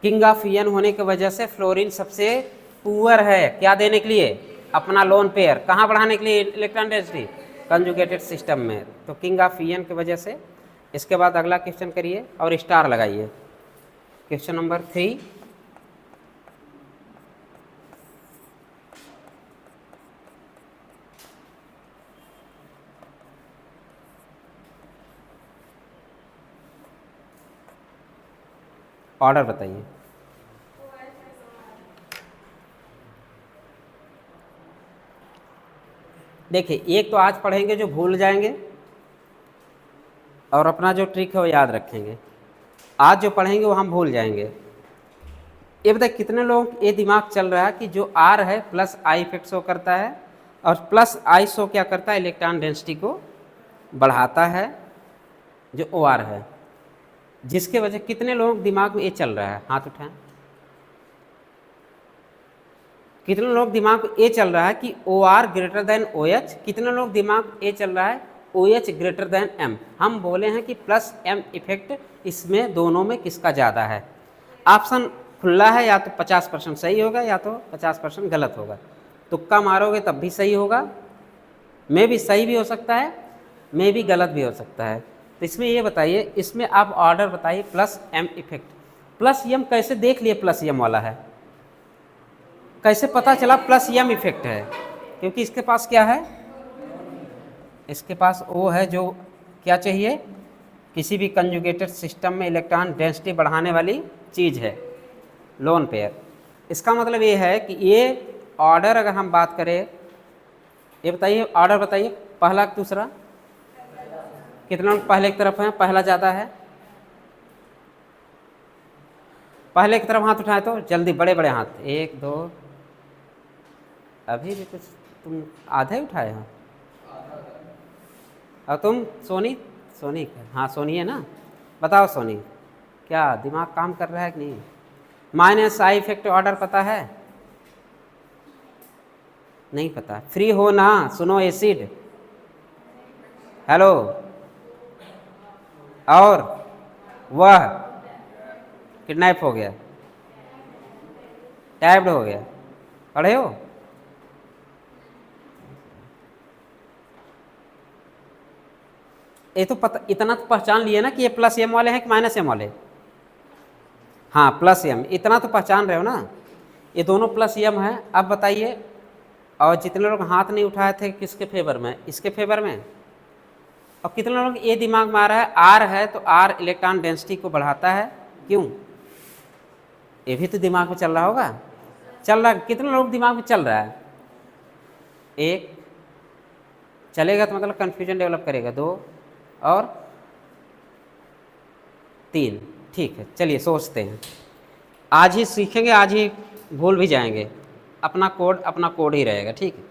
किंग ऑफ ईएन होने की वजह से फ्लोरीन सबसे पुअर है, क्या देने के लिए, अपना लोन पेयर कहाँ बढ़ाने के लिए, इलेक्ट्रॉन डेंसिटी कंजुगेटेड सिस्टम में, तो किंग ऑफ ईएन की वजह से। इसके बाद अगला क्वेश्चन करिए और स्टार लगाइए। क्वेश्चन नंबर 3, ऑर्डर बताइए। देखिए, एक तो आज पढ़ेंगे जो भूल जाएंगे और अपना जो ट्रिक है वो याद रखेंगे। आज जो पढ़ेंगे वो हम भूल जाएंगे। ये बताइए कितने लोग ये दिमाग चल रहा है कि जो आर है प्लस आई इफेक्ट शो करता है और प्लस आई शो क्या करता है, इलेक्ट्रॉन डेंसिटी को बढ़ाता है, जो ओ आर है, जिसके वजह कितने लोग दिमाग में ये चल रहा है, हाथ उठाएं। कितने लोग दिमाग में ये चल रहा है कि O R greater than O H, कितने लोग दिमाग ये चल रहा है O H greater than M. हम बोले हैं कि प्लस एम इफेक्ट इसमें दोनों में किसका ज़्यादा है। ऑप्शन खुला है, या तो 50% सही होगा या तो 50% गलत होगा। तुक्का मारोगे तब भी सही होगा, में भी सही भी हो सकता है, में भी गलत भी हो सकता है। तो इसमें ये बताइए, इसमें आप ऑर्डर बताइए plus M effect. Plus M कैसे देख लिए प्लस एम वाला है, कैसे पता चला प्लस एम इफेक्ट है, क्योंकि इसके पास क्या है, इसके पास वो है जो क्या चाहिए, किसी भी कंजुगेटेड सिस्टम में इलेक्ट्रॉन डेंसिटी बढ़ाने वाली चीज़ है, लोन पेयर। इसका मतलब ये है कि ये ऑर्डर अगर हम बात करें, ये बताइए ऑर्डर बताइए, पहला दूसरा, कितने लोग पहले की तरफ हैं, पहला ज़्यादा है, पहले की तरफ हाथ उठाए तो जल्दी, बड़े बड़े हाथ, 1 2, अभी भी कुछ तुम आधे उठाए हो। और तुम सोनी, सोनी हाँ सोनी है ना, बताओ सोनी, क्या दिमाग काम कर रहा है कि नहीं। माइनस आई इफेक्ट ऑर्डर पता है, नहीं पता, फ्री हो ना, सुनो एसिड, हेलो, और वह किडनैप हो गया, टैब्ड हो गया, पढ़े हो। ये तो पता, इतना तो पहचान लिए ना कि ये प्लस एम वाले हैं कि माइनस एम वाले। हाँ प्लस एम, इतना तो पहचान रहे हो ना, ये दोनों प्लस एम है। अब बताइए, और जितने लोग हाथ नहीं उठाए थे किसके फेवर में, इसके फेवर में। और कितने लोग ये दिमाग में आ रहा है, आर है तो आर इलेक्ट्रॉन डेंसिटी को बढ़ाता है, क्यों, ये भी तो दिमाग में चल रहा होगा, चल रहा है। कितने लोग दिमाग में चल रहा है, एक चलेगा तो मतलब कन्फ्यूजन डेवलप करेगा, 2 और 3, ठीक है। चलिए सोचते हैं, आज ही सीखेंगे, आज ही भूल भी जाएंगे, अपना कोड ही रहेगा, ठीक है।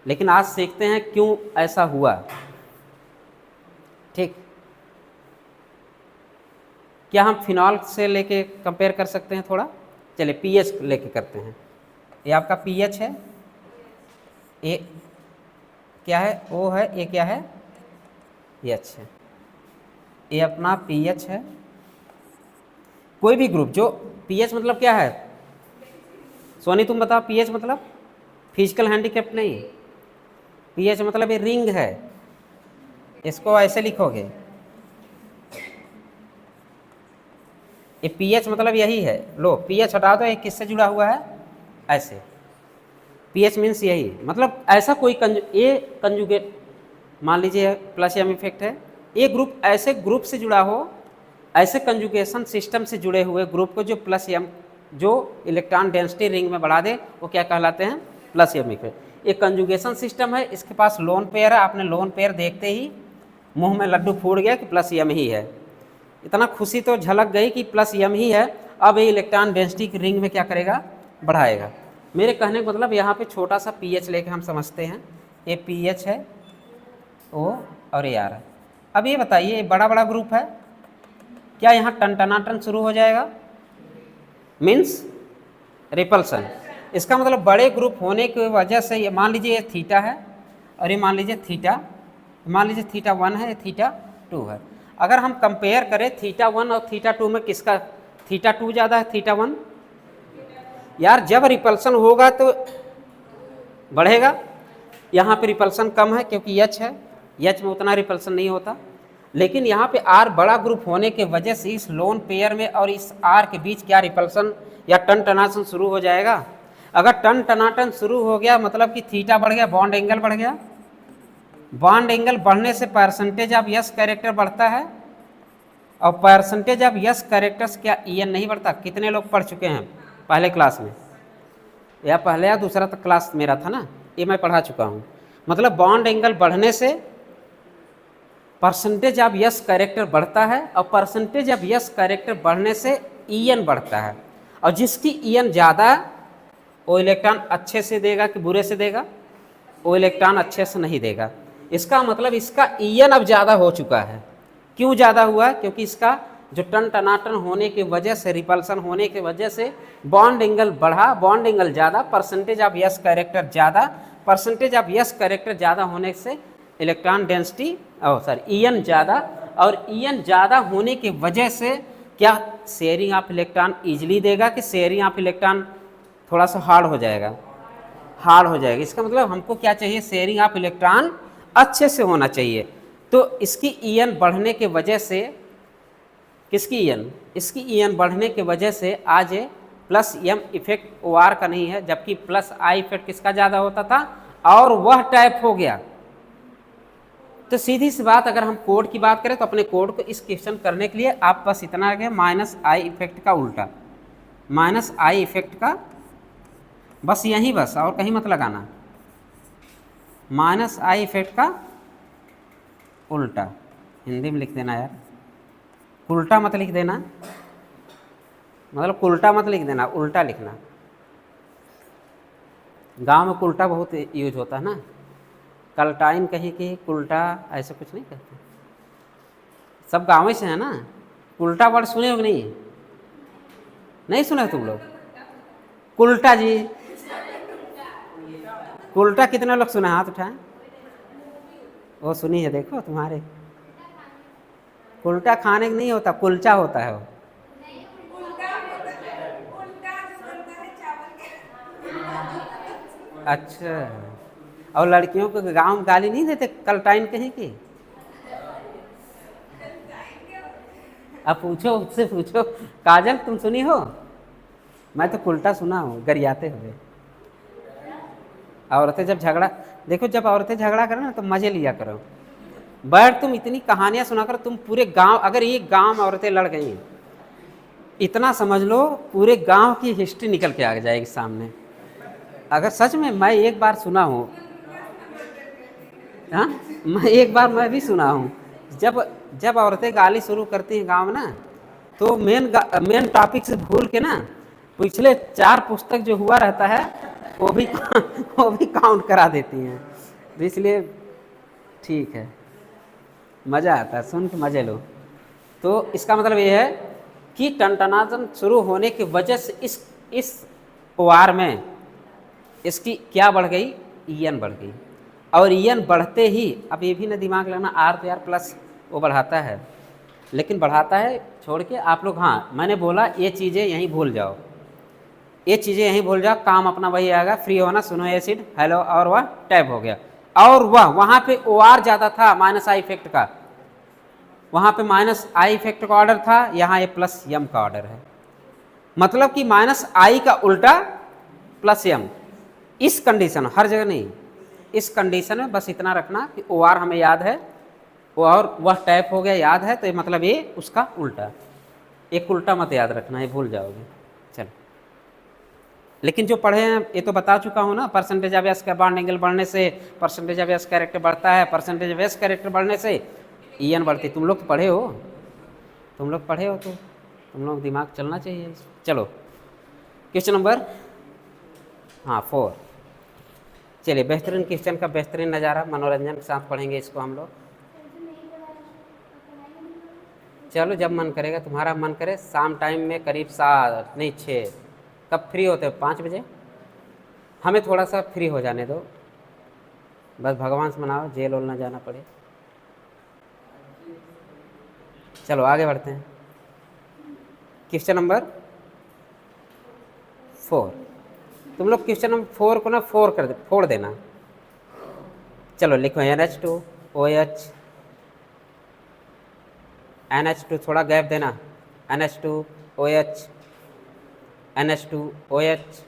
लेकिन आज सीखते हैं क्यों ऐसा हुआ, ठीक। क्या हम फिनॉल से लेके कंपेयर कर सकते हैं थोड़ा, चलिए पीएच लेके करते हैं। ये आपका पीएच है, ये क्या है, ओ है, ये क्या है, एच है, ये अपना पीएच है। कोई भी ग्रुप जो पीएच मतलब क्या है, सोनी तुम बताओ, पीएच मतलब फिजिकल हैंडीकैप नहीं, पीएच मतलब ये रिंग है, इसको ऐसे लिखोगे, ये पीएच मतलब यही है। लो पीएच हटा दो, ये किससे जुड़ा हुआ है, ऐसे। पीएच मीन्स यही, मतलब ऐसा कोई ये कंजुगेट, मान लीजिए प्लस एम इफेक्ट है, ये ग्रुप ऐसे ग्रुप से जुड़ा हो, ऐसे कंजुगेशन सिस्टम से जुड़े हुए ग्रुप को जो प्लस एम, जो इलेक्ट्रॉन डेंसिटी रिंग में बढ़ा दे, वो क्या कहलाते हैं, प्लस एम इफेक्ट। एक कंजुगेशन सिस्टम है, इसके पास लोन पेयर है, आपने लोन पेयर देखते ही मुंह में लड्डू फूट गया कि प्लस एम ही है, इतना खुशी तो झलक गई कि प्लस एम ही है। अब ये इलेक्ट्रॉन डेंसिटी की रिंग में क्या करेगा, बढ़ाएगा। मेरे कहने का मतलब यहाँ पे छोटा सा पीएच लेके हम समझते हैं, ये पीएच है ओ और ये आर है। अब ये बताइए, ये बड़ा बड़ा ग्रुप है, क्या यहाँ टनटनाटन शुरू हो जाएगा, मीन्स रिपल्सन। इसका मतलब बड़े ग्रुप होने की वजह से, ये मान लीजिए ये थीटा है और ये मान लीजिए थीटा, मान लीजिए थीटा 1 है, ये थीटा 2 है। अगर हम कंपेयर करें थीटा 1 और थीटा 2 में, किसका थीटा 2 ज़्यादा है, थीटा 1? यार जब रिपल्सन होगा तो बढ़ेगा, यहाँ पे रिपल्सन कम है क्योंकि एच है, एच में उतना रिपल्सन नहीं होता। लेकिन यहाँ पे आर बड़ा ग्रुप होने के वजह से इस लोन पेयर में और इस आर के बीच क्या रिपल्सन या टन शुरू हो जाएगा। अगर टन शुरू हो गया मतलब कि थीटा बढ़ गया, बॉन्ड एंगल बढ़ गया। बॉन्ड एंगल बढ़ने से परसेंटेज ऑफ यस कैरेक्टर बढ़ता है, और परसेंटेज ऑफ यस कैरेक्टर्स क्या ईएन नहीं बढ़ता। कितने लोग पढ़ चुके हैं पहले क्लास में, या पहले या दूसरा तक क्लास मेरा था ना, ये मैं पढ़ा चुका हूँ। मतलब बॉन्ड एंगल बढ़ने से परसेंटेज ऑफ यस कैरेक्टर बढ़ता है, और परसेंटेज ऑफ यस कैरेक्टर बढ़ने से ईएन बढ़ता है। और जिसकी ईएन ज़्यादा, वो इलेक्ट्रॉन अच्छे से देगा कि बुरे से देगा, वो इलेक्ट्रॉन अच्छे से नहीं देगा। इसका मतलब इसका ईएन अब ज़्यादा हो चुका है। क्यों ज़्यादा हुआ? क्योंकि इसका जो टन होने की वजह से, रिपल्सन होने की वजह से बॉन्ड एंगल बढ़ा, बॉन्ड एंगल ज़्यादा, परसेंटेज ऑफ यस कैरेक्टर ज़्यादा, परसेंटेज ऑफ यस कैरेक्टर ज़्यादा होने से इलेक्ट्रॉन डेंसिटी ईएन ज़्यादा, और ईएन ज़्यादा होने की वजह से क्या शेयरिंग ऑफ इलेक्ट्रॉन ईजिली देगा कि शेयरिंग ऑफ इलेक्ट्रॉन थोड़ा सा हार्ड हो जाएगा, हार्ड हो जाएगा। इसका मतलब हमको क्या चाहिए, शेयरिंग ऑफ इलेक्ट्रॉन अच्छे से होना चाहिए। तो इसकी ईएन बढ़ने के वजह से, किसकी ईएन, इसकी ईएन बढ़ने के वजह से आज plus M effect O R का नहीं है, जबकि प्लस आई इफेक्ट किसका ज़्यादा होता था, और वह टाइप हो गया। तो सीधी सी बात, अगर हम कोड की बात करें तो अपने कोड को इस क्वेश्चन करने के लिए आप बस इतना आ गया, माइनस आई इफेक्ट का उल्टा, माइनस आई इफेक्ट का, बस यहीं, बस और कहीं मत लगाना, माइनस आई इफेक्ट का उल्टा। हिंदी में लिख देना यार, उल्टा मत लिख देना, मतलब उल्टा मत लिख देना, उल्टा लिखना। गांव में उल्टा बहुत यूज होता है ना, कल्टाइन कहीं की उल्टा, ऐसे कुछ नहीं कहते, सब गाँव से है ना। उल्टा वर्ड सुने हो कि नहीं, नहीं सुने तुम लोग उल्टा जी, उल्टा कितने लोग सुने, हाथ उठाएं। वो सुनी है, देखो तुम्हारे, उल्टा खाने का नहीं होता, कुलचा होता है वो। अच्छा, और लड़कियों को गांव में गाली नहीं देते कल्टाइन कहीं की? अब पूछो, उससे पूछो, काजल तुम सुनी हो? मैं तो उल्टा सुना हूँ, गरियाते हुए। औरतें जब झगड़ा, देखो जब औरतें झगड़ा करो ना तो मजे लिया करो, बैठ तुम इतनी कहानियां सुना करो, तुम पूरे गांव, अगर एक गांव में औरतें लड़ गई, इतना समझ लो पूरे गांव की हिस्ट्री निकल के आ जाएगी सामने। अगर सच में, मैं एक बार सुना हूँ, हाँ मैं एक बार मैं भी सुना हूँ, जब औरतें गाली शुरू करती हैं गांव में ना, तो मेन टॉपिक से भूल के ना पिछले 4 पुस्तक जो हुआ रहता है वो भी काउंट करा देती हैं। तो इसलिए ठीक है, मज़ा आता है, सुन के मज़े लो। तो इसका मतलब ये है कि टनटनाटन शुरू होने की वजह से इस ओआर में इसकी क्या बढ़ गई, ईएन बढ़ गई। और ईएन बढ़ते ही, अब ये भी ना दिमाग लगाना, आर तो यार प्लस वो बढ़ाता है, लेकिन बढ़ाता है छोड़ के आप लोग, हाँ मैंने बोला ये चीज़ें यहीं भूल जाओ, ये चीज़ें यहीं भूल जाओ, काम अपना वही आएगा, फ्री होना, सुनो एसिड, हेलो, और वह टैब हो गया। और वह वहाँ पे ओ आर ज़्यादा था माइनस आई इफेक्ट का, वहाँ पे माइनस आई इफेक्ट का ऑर्डर था, यहाँ ये प्लस यम का ऑर्डर है। मतलब कि माइनस आई का उल्टा प्लस यम। इस कंडीशन, हर जगह नहीं, इस कंडीशन में बस इतना रखना कि ओ आर हमें याद है, और वह टैप हो गया याद है, तो ये मतलब ये उसका उल्टा, एक उल्टा मत याद रखना, ये भूल जाओगे। चलो, लेकिन जो पढ़े हैं ये तो बता चुका हूँ ना, परसेंटेज ऑफ एस का बॉन्ड एंगल बढ़ने से परसेंटेज ऑफ एस कैरेक्टर बढ़ता है, परसेंटेज ऑफ एस कैरेक्टर बढ़ने से ई एन बढ़ती। तुम लोग तो पढ़े हो, तुम लोग पढ़े हो, तो तुम लोग दिमाग चलना चाहिए। चलो क्वेश्चन नंबर 4। चलिए, बेहतरीन क्वेश्चन का बेहतरीन नज़ारा मनोरंजन के साथ पढ़ेंगे इसको हम लोग। चलो, जब मन करेगा, तुम्हारा मन करे, शाम टाइम में करीब 7 नहीं 6, कब फ्री होते हो? 5 बजे। हमें थोड़ा सा फ्री हो जाने दो, बस भगवान से मनाओ, जेल वोल ना जाना पड़े। चलो आगे बढ़ते हैं। Question number 4। तुम लोग क्वेश्चन नंबर 4 को ना 4 फोड़ देना। चलो लिखो NH2OH, NH2 थोड़ा गैप देना, NH2OH, NH2OH,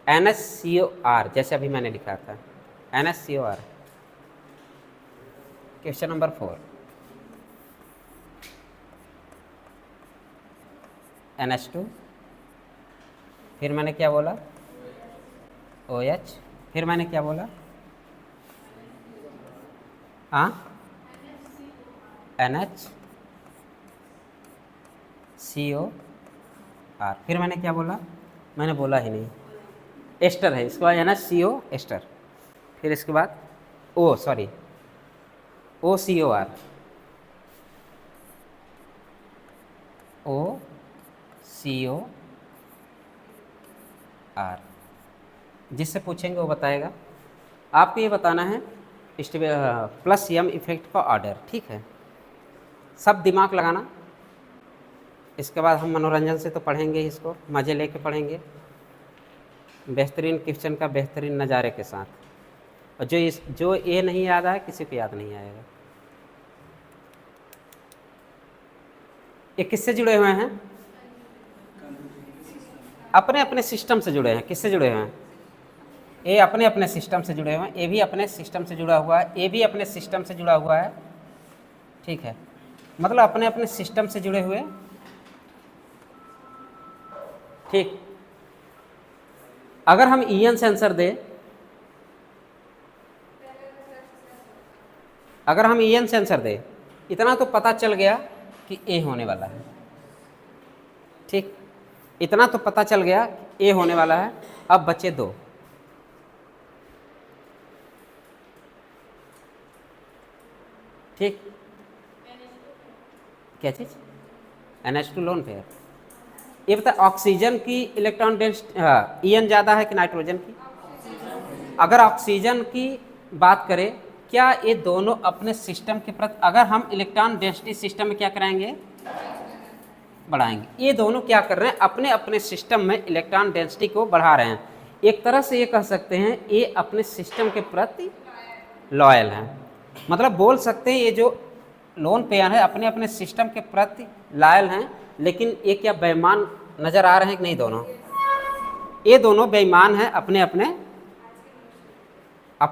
NHCOR, जैसे अभी मैंने लिखा था NHCOR। क्वेश्चन नंबर 4, NH2, फिर मैंने क्या बोला? OH, फिर मैंने क्या बोला? NHCOR, फिर मैंने क्या बोला? मैंने बोला ही नहीं, एस्टर है, इसके बाद NHCO एस्टर, फिर इसके बाद OCOR, OCOR। जिससे पूछेंगे वो बताएगा। आपको ये बताना है प्लस यम इफेक्ट का ऑर्डर, ठीक है? सब दिमाग लगाना। इसके बाद हम मनोरंजन से तो पढ़ेंगे, इसको मज़े लेके पढ़ेंगे, बेहतरीन क्वेश्चन का बेहतरीन नज़ारे के साथ। और जो ये नहीं याद आया, किसी को याद नहीं आएगा। ये किससे जुड़े हुए हैं? अपने अपने सिस्टम से जुड़े हैं। किससे जुड़े हुए हैं? ये अपने अपने सिस्टम से जुड़े हुए हैं, ये भी अपने सिस्टम से जुड़ा हुआ है, ये भी अपने सिस्टम से जुड़ा हुआ है, ठीक है? मतलब अपने अपने सिस्टम से जुड़े हुए, ठीक। अगर हम ईएन से आंसर दें, अगर हम ईएन से आंसर दें, इतना तो पता चल गया कि ए होने वाला है, ठीक। इतना तो पता चल गया ए होने वाला है। अब बचे 2, ठीक। क्या चीज़? NH2 lone pair. ये बता, ऑक्सीजन की इलेक्ट्रॉन डेंसिटी ईएन ज़्यादा है कि नाइट्रोजन की? अगर ऑक्सीजन की बात करें, क्या ये दोनों अपने सिस्टम के प्रति, अगर हम इलेक्ट्रॉन डेंसिटी सिस्टम में क्या कराएंगे? बढ़ाएंगे। ये दोनों क्या कर रहे हैं? अपने अपने सिस्टम में इलेक्ट्रॉन डेंसिटी को बढ़ा रहे हैं। एक तरह से ये कह सकते हैं ये अपने सिस्टम के प्रति लॉयल हैं। मतलब बोल सकते हैं ये जो लोन पेयर है अपने अपने सिस्टम के प्रति लॉयल हैं। लेकिन ये क्या बेईमान नज़र आ रहे हैं कि नहीं? दोनों, ये दोनों बेईमान हैं अपने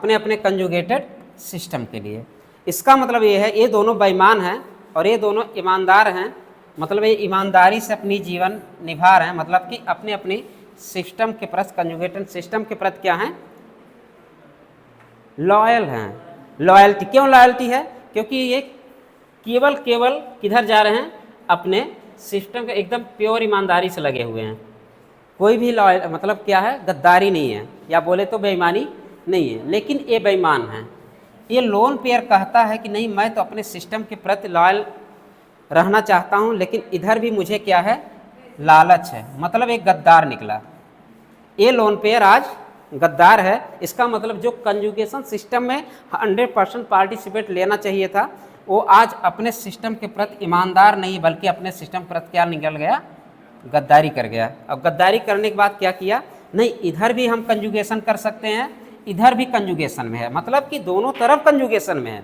अपने कंजुगेटेड सिस्टम के लिए। इसका मतलब ये है ये दोनों बेईमान हैं और ये दोनों ईमानदार हैं। मतलब ये ईमानदारी से अपनी जीवन निभा रहे हैं, मतलब कि अपने अपने सिस्टम के प्रति, कंजुगेटेड सिस्टम के प्रति क्या हैं? लॉयल हैं। लॉयल्टी, क्यों लॉयल्टी है? क्योंकि ये केवल किधर जा रहे हैं? अपने सिस्टम के एकदम प्योर ईमानदारी से लगे हुए हैं। कोई भी लॉयल मतलब क्या है? गद्दारी नहीं है, या बोले तो बेईमानी नहीं है। लेकिन ये बेईमान हैं। ये लोन पेयर कहता है कि नहीं, मैं तो अपने सिस्टम के प्रति लॉयल रहना चाहता हूँ, लेकिन इधर भी मुझे क्या है? लालच है। मतलब एक गद्दार निकला। ये लोन पेयर आज गद्दार है। इसका मतलब जो कंजुगेशन सिस्टम में 100% पार्टिसिपेट लेना चाहिए था, वो आज अपने सिस्टम के प्रति ईमानदार नहीं, बल्कि अपने सिस्टम के प्रति क्या निकल गया? गद्दारी कर गया। अब गद्दारी करने के बाद क्या किया, नहीं इधर भी हम कंजुगेशन कर सकते हैं, इधर भी कंजुगेशन में है, मतलब कि दोनों तरफ कंजुगेशन में है।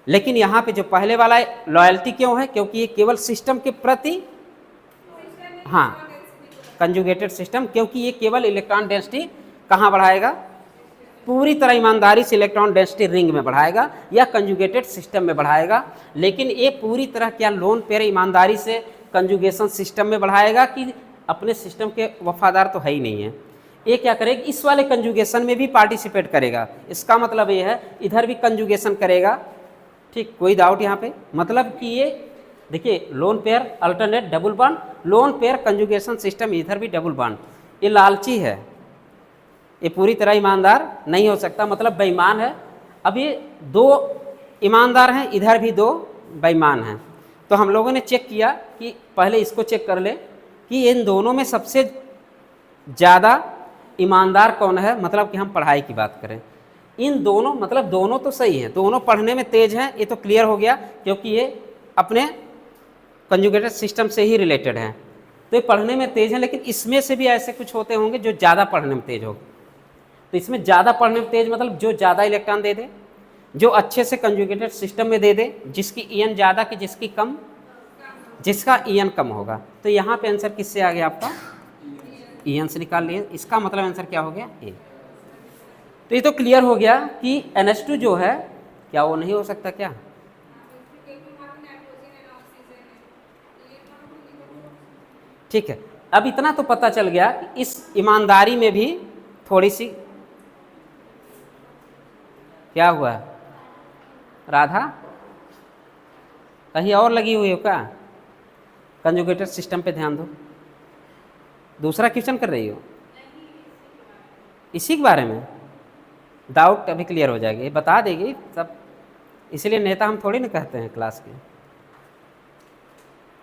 लेकिन यहाँ पे जो पहले वाला लॉयल्टी क्यों है, क्योंकि ये केवल सिस्टम के प्रति, हाँ कंजुगेटेड सिस्टम, क्योंकि ये केवल इलेक्ट्रॉन डेंसिटी कहाँ बढ़ाएगा, पूरी तरह ईमानदारी से इलेक्ट्रॉन डेंसिटी रिंग में बढ़ाएगा या कंजुगेटेड सिस्टम में बढ़ाएगा। लेकिन ये पूरी तरह क्या लोन पेयर ईमानदारी से कंजुगेशन सिस्टम में बढ़ाएगा कि अपने सिस्टम के वफादार तो है ही नहीं है। ये क्या करेगा, इस वाले कंजुगेशन में भी पार्टिसिपेट करेगा। इसका मतलब ये है इधर भी कंजुगेशन करेगा। ठीक, कोई डाउट यहाँ पे, मतलब कि ये देखिए lone pair alternate double bond, lone pair conjugation system, इधर भी डबल बॉन्ड। ये लालची है, ये पूरी तरह ईमानदार नहीं हो सकता, मतलब बेईमान है। अब ये दो ईमानदार हैं, इधर भी दो बेईमान हैं। तो हम लोगों ने चेक किया कि पहले इसको चेक कर ले कि इन दोनों में सबसे ज़्यादा ईमानदार कौन है, मतलब कि हम पढ़ाई की बात करें। इन दोनों, मतलब दोनों तो सही हैं, दोनों पढ़ने में तेज हैं, ये तो क्लियर हो गया क्योंकि ये अपने कंजुगेटेड सिस्टम से ही रिलेटेड हैं, तो ये पढ़ने में तेज हैं। लेकिन इसमें से भी ऐसे कुछ होते होंगे जो ज़्यादा पढ़ने में तेज होंगे। तो इसमें ज़्यादा पढ़ने में तेज मतलब जो ज़्यादा इलेक्ट्रॉन दे दे, जो अच्छे से कंजुगेटेड सिस्टम में दे दे, जिसकी ईएन ज़्यादा कि जिसकी कम, जिसका ईएन कम होगा। तो यहाँ पे आंसर किससे आ गया आपका, ईएन से निकाल लिए। इसका मतलब आंसर क्या हो गया, ए। तो ये तो क्लियर हो गया कि NH2 जो है क्या वो नहीं हो सकता क्या, ठीक है। अब इतना तो पता चल गया कि इस ईमानदारी में भी थोड़ी सी क्या हुआ, राधा कहीं और लगी हुई हो क्या, कंजुगेटेड सिस्टम पे ध्यान दो। दूसरा क्वेश्चन कर रही हो, इसी के बारे में डाउट अभी क्लियर हो जाएगी, बता देगी सब। इसीलिए नेता हम थोड़ी ना कहते हैं क्लास के,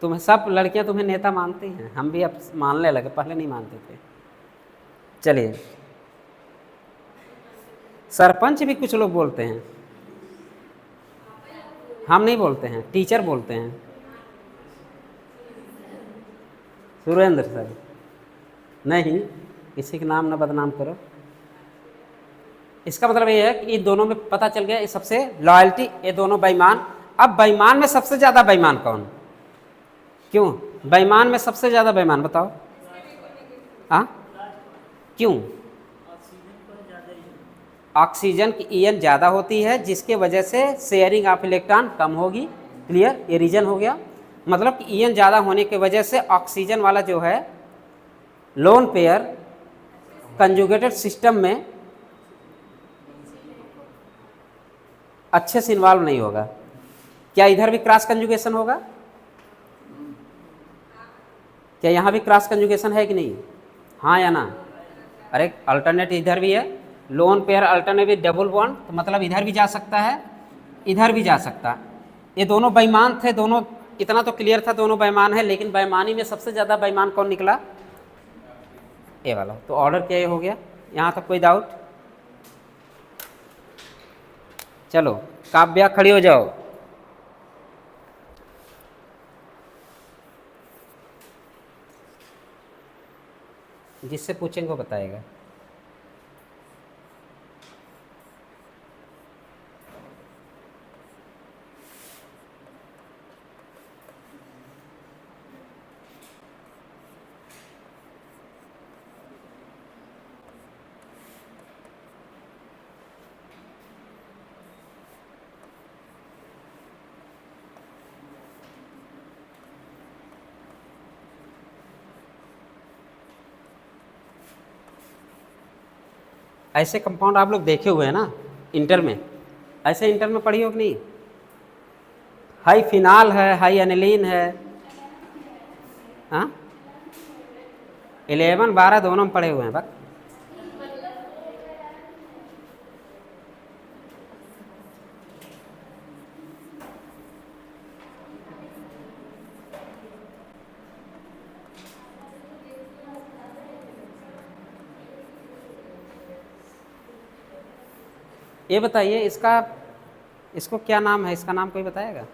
तुम्हें सब लड़कियां तुम्हें नेता मानती हैं, हम भी अब मानने लगे, पहले नहीं मानते थे। चलिए, सरपंच भी कुछ लोग बोलते हैं, हम नहीं बोलते हैं, टीचर बोलते हैं, सुरेंद्र सर नहीं, किसी का नाम ना बदनाम करो। इसका मतलब ये है कि इन दोनों में पता चल गया, ये सबसे लॉयल्टी, ये दोनों बेईमान। अब बेईमान में सबसे ज़्यादा बेईमान कौन, क्यों बेईमान में सबसे ज़्यादा बेईमान बताओ, हाँ क्यों, ऑक्सीजन की ईएन ज़्यादा होती है जिसके वजह से शेयरिंग ऑफ इलेक्ट्रॉन कम होगी। क्लियर, ये रीजन हो गया। मतलब कि ईएन ज़्यादा होने की वजह से ऑक्सीजन वाला जो है लोन पेयर कंजुगेटेड सिस्टम में अच्छे से इन्वॉल्व नहीं होगा। क्या इधर भी क्रॉस कंजुगेशन होगा, क्या यहाँ भी क्रॉस कंजुगेशन है कि नहीं, हाँ या ना, अरे अल्टरनेट इधर भी है, lone pair alternate double bond, तो मतलब इधर भी जा सकता है, इधर भी जा सकता। ये दोनों बेईमान थे, दोनों, इतना तो क्लियर था दोनों बेईमान है। लेकिन बेईमानी में सबसे ज़्यादा बेईमान कौन निकला, ए वाला। तो ऑर्डर क्या हो गया, यहाँ तक कोई डाउट, चलो काव्या खड़ी हो जाओ। जिससे पूछेंगे वो बताएगा। ऐसे कंपाउंड आप लोग देखे हुए हैं ना इंटर में, ऐसे इंटर में पढ़ी हो कि नहीं, हाई फिनाल है, हाई एनिलीन है, हाँ 11 12 दोनों में पढ़े हुए हैं। बस ये बताइए इसको क्या नाम है, इसका नाम कोई बताएगा,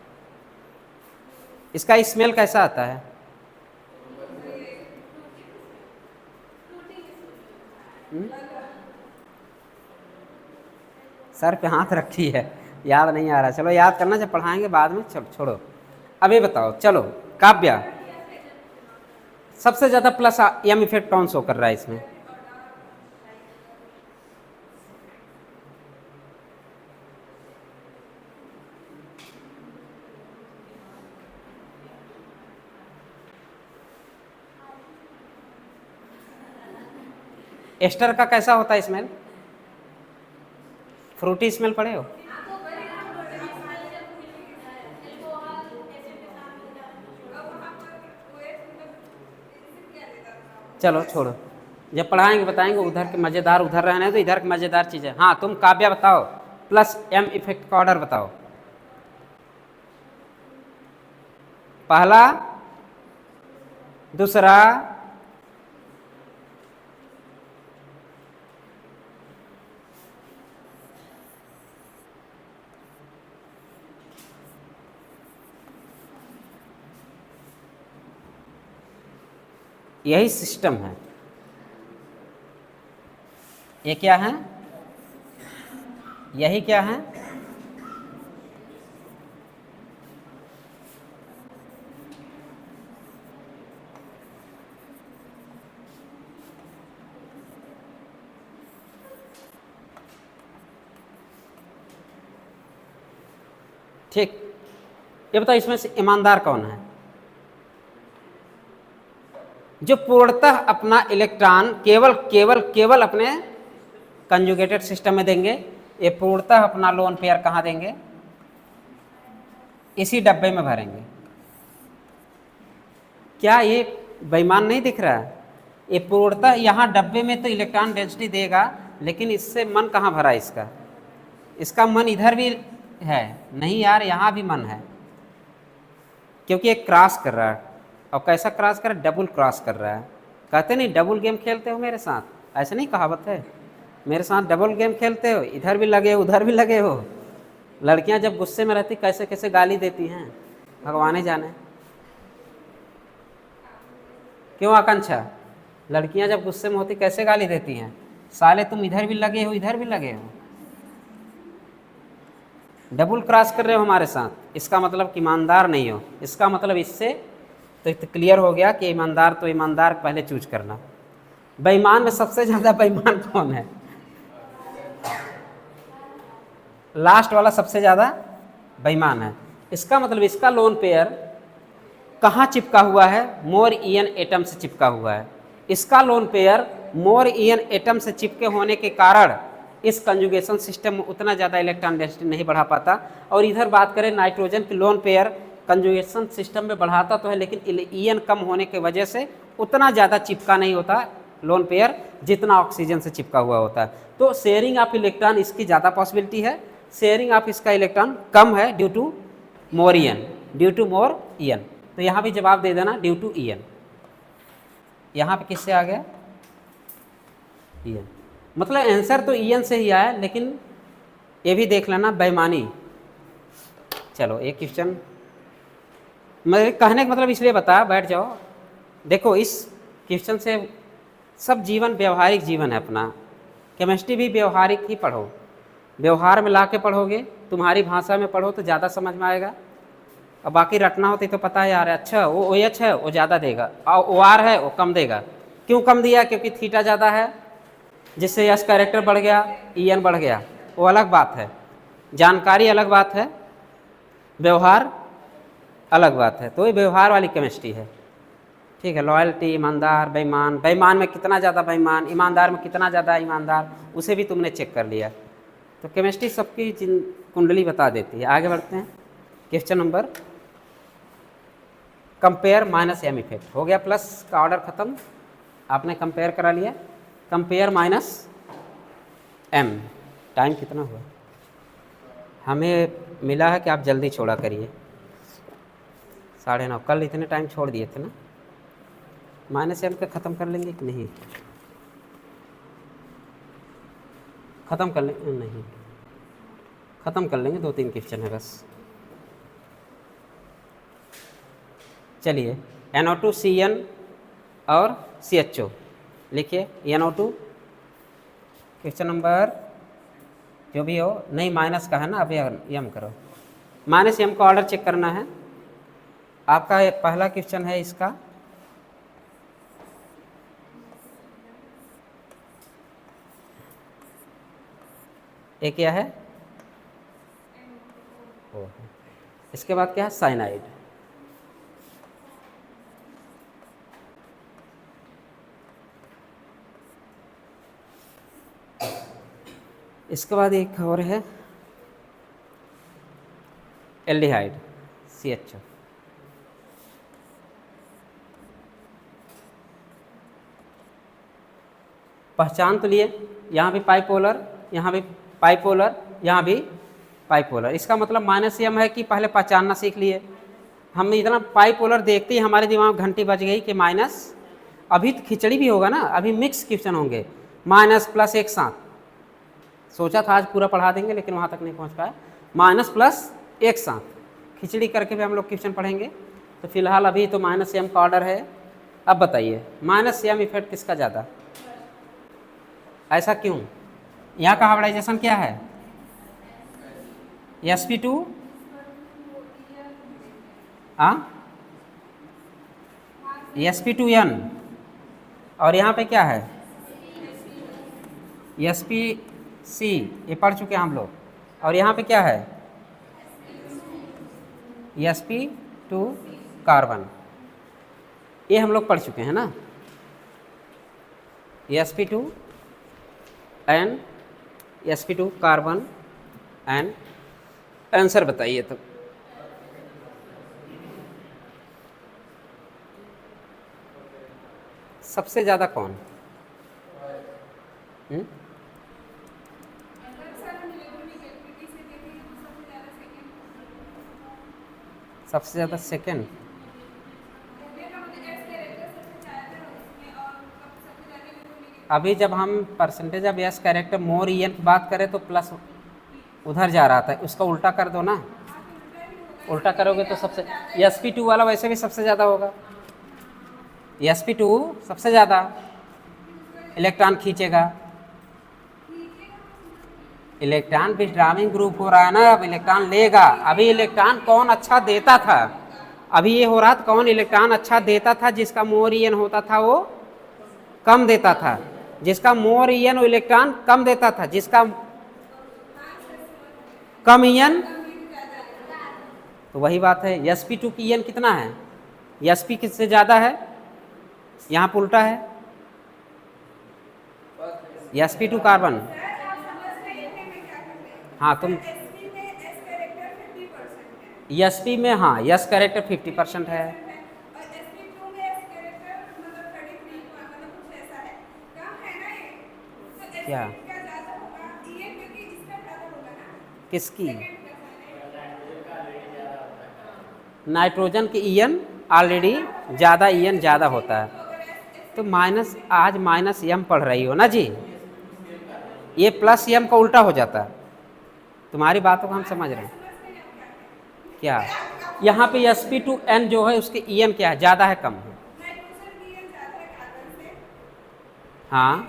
इसका स्मेल कैसा आता है, हम्म? सर पे हाथ रखी है, याद नहीं आ रहा। चलो याद करना, जब पढ़ाएंगे बाद में। चलो छोड़ो, अभी बताओ। चलो काव्या, सबसे ज़्यादा प्लस एम इफेक्ट कौन शो कर रहा है इसमें? एस्टर का कैसा होता है स्मेल? फ्रूटी स्मेल पड़े हो? चलो छोड़ो, जब पढ़ाएंगे बताएंगे। उधर के मज़ेदार उधर रहने तो इधर की मज़ेदार चीज़ें। हाँ तुम काव्या बताओ, प्लस एम इफेक्ट का ऑर्डर बताओ। पहला, दूसरा, यही सिस्टम है। ये क्या है? यही क्या है? ठीक, ये बताओ इसमें से ईमानदार कौन है? जो पूर्णतः अपना इलेक्ट्रॉन केवल केवल केवल अपने कंजुगेटेड सिस्टम में देंगे। ये पूर्णतः अपना लोन पेयर कहाँ देंगे? इसी डब्बे में भरेंगे। क्या ये बेईमान नहीं दिख रहा है? ये पूर्णतः यहाँ डब्बे में तो इलेक्ट्रॉन डेंसिटी देगा, लेकिन इससे मन कहाँ भरा इसका? इसका मन इधर भी है नहीं यार, यहाँ भी मन है, क्योंकि एक क्रॉस कर रहा है। और कैसा क्रॉस कर रहा है? डबल क्रॉस कर रहा है। कहते नहीं डबल गेम खेलते हो मेरे साथ, ऐसे नहीं कहावत है? मेरे साथ डबल गेम खेलते हो, इधर भी लगे हो उधर भी लगे हो। लड़कियां जब गुस्से में रहती कैसे कैसे गाली देती हैं, भगवान ही जाने। क्यों आकांक्षा? लड़कियां जब गुस्से में होती कैसे गाली देती हैं? साले तुम इधर भी लगे हो इधर भी लगे हो, डबल क्रॉस कर रहे हो हमारे साथ। इसका मतलब कि ईमानदार नहीं हो। इसका मतलब इससे तो क्लियर हो गया कि ईमानदार तो ईमानदार पहले चूज करना। बेईमान में सबसे ज़्यादा बेईमान कौन है? लास्ट वाला सबसे ज़्यादा बेईमान है। इसका मतलब इसका लोन पेयर कहाँ चिपका हुआ है? मोर ईएन एटम से चिपका हुआ है। इसका लोन पेयर मोर ईएन एटम से चिपके होने के कारण इस कंजुगेशन सिस्टम में उतना ज़्यादा इलेक्ट्रॉन डेंसिटी नहीं बढ़ा पाता। और इधर बात करें नाइट्रोजन के लोन पेयर कंजुगेशन सिस्टम में बढ़ाता तो है, लेकिन ईएन कम होने की वजह से उतना ज़्यादा चिपका नहीं होता लोन पेयर जितना ऑक्सीजन से चिपका हुआ होता है। तो शेयरिंग ऑफ इलेक्ट्रॉन इसकी ज़्यादा पॉसिबिलिटी है, शेयरिंग ऑफ इसका इलेक्ट्रॉन कम है due to more EN, due to more EN. तो यहाँ भी जवाब दे देना ड्यू टू ईएन। यहाँ पे किससे आ गया? ईएन। मतलब आंसर तो ईएन से ही आया, लेकिन ये भी देख लेना बेईमानी। चलो एक क्वेश्चन मैं कहने का मतलब इसलिए बताया, बैठ जाओ। देखो इस क्वेश्चन से सब जीवन व्यवहारिक जीवन है अपना। केमिस्ट्री भी व्यवहारिक ही पढ़ो, व्यवहार में ला के पढ़ोगे, तुम्हारी भाषा में पढ़ो तो ज़्यादा समझ में आएगा। और बाकी रटना होती तो पता है यार, अच्छा वो OH है वो ज़्यादा देगा और OR है वो कम देगा। क्यों कम दिया? क्योंकि थीटा ज़्यादा है, जिससे यस कैरेक्टर बढ़ गया, EN बढ़ गया। वो अलग बात है, जानकारी अलग बात है, व्यवहार अलग बात है। तो ये व्यवहार वाली केमिस्ट्री है, ठीक है। लॉयल्टी, ईमानदार, बेईमान, बेईमान में कितना ज़्यादा बेईमान, ईमानदार में कितना ज़्यादा ईमानदार, उसे भी तुमने चेक कर लिया। तो केमिस्ट्री सबकी कुंडली बता देती है। आगे बढ़ते हैं। Question number, compare minus M effect हो गया, प्लस का ऑर्डर खत्म, आपने कंपेयर करा लिया। कंपेयर माइनस एम, टाइम कितना हुआ? हमें मिला है कि आप जल्दी छोड़ा करिए, 9:30। कल इतने टाइम छोड़ दिए थे ना। माइनस एम का ख़त्म कर लेंगे कि नहीं? ख़त्म कर लेंगे? नहीं, ख़त्म कर लेंगे, 2-3 क्वेश्चन है बस। चलिए NO2 CN और CHO लिखिए। NO2 क्वेश्चन नंबर जो भी हो, नहीं माइनस का है ना, अभी यम करो, माइनस यम का ऑर्डर चेक करना है। आपका पहला क्वेश्चन है इसका, ये क्या है, इसके बाद क्या है, साइनाइड। इसके बाद एक और है एल्डिहाइड, CHO। पहचान तो लिए, यहाँ भी पाइपोलर, यहाँ भी पाइपोलर, यहाँ भी पाइपोलर। इसका मतलब माइनस यम है कि पहले पहचानना सीख लिए। हम इतना पाइपोलर देखते ही हमारे दिमाग में घंटी बज गई कि माइनस, अभी तो खिचड़ी भी होगा ना, अभी मिक्स क्वेश्चन होंगे, माइनस प्लस एक साथ। सोचा था आज पूरा पढ़ा देंगे लेकिन वहाँ तक नहीं पहुँच पाया। माइनस प्लस एक साथ खिचड़ी करके भी हम लोग क्वेश्चन पढ़ेंगे। तो फिलहाल अभी तो माइनस एम का ऑर्डर है। अब बताइए माइनस एम इफेक्ट किसका ज़्यादा, ऐसा क्यों? यहाँ का हाइब्रिडाइजेशन क्या है, sp2 sp2n, और यहाँ पे क्या है spc, ये पढ़ चुके हैं हम लोग। और यहाँ पे क्या है sp2 कार्बन, ये हम लोग पढ़ चुके हैं ना, sp2 and sp2 carbon and answer बताइए। तो सबसे ज़्यादा कौन? सबसे ज़्यादा सेकेंड। अभी जब हम percentage of s character more EN की बात करें तो प्लस उधर जा रहा था, उसका उल्टा कर दो ना, उल्टा करोगे तो सबसे sp2 वाला वैसे भी सबसे ज़्यादा होगा। sp2 सबसे ज़्यादा इलेक्ट्रॉन खींचेगा, इलेक्ट्रॉन विथड्राविंग ग्रुप हो रहा है ना, अब इलेक्ट्रॉन लेगा। अभी इलेक्ट्रॉन कौन अच्छा देता था, अभी ये हो रहा था कौन इलेक्ट्रॉन अच्छा देता था, जिसका मोर ईएन होता था वो कम देता था, जिसका मोर ईएन वो इलेक्ट्रॉन कम देता था, जिसका कम ईएन। तो वही बात है, sp2 की ईएन कितना है, sp किससे ज़्यादा है, यहाँ पर उल्टा है, sp2 कार्बन। हाँ तुम sp में, हाँ यस कैरेक्टर 50% है, क्या किसकी, नाइट्रोजन की ईएन ऑलरेडी ज़्यादा, ईएन ज़्यादा होता है। तो माइनस, आज माइनस एम पढ़ रही हो ना जी, ये प्लस एम का उल्टा हो जाता है। तुम्हारी बातों को हम समझ रहे हैं। क्या यहाँ पे sp2n जो है उसके ईएन क्या है, ज़्यादा है कम है? हाँ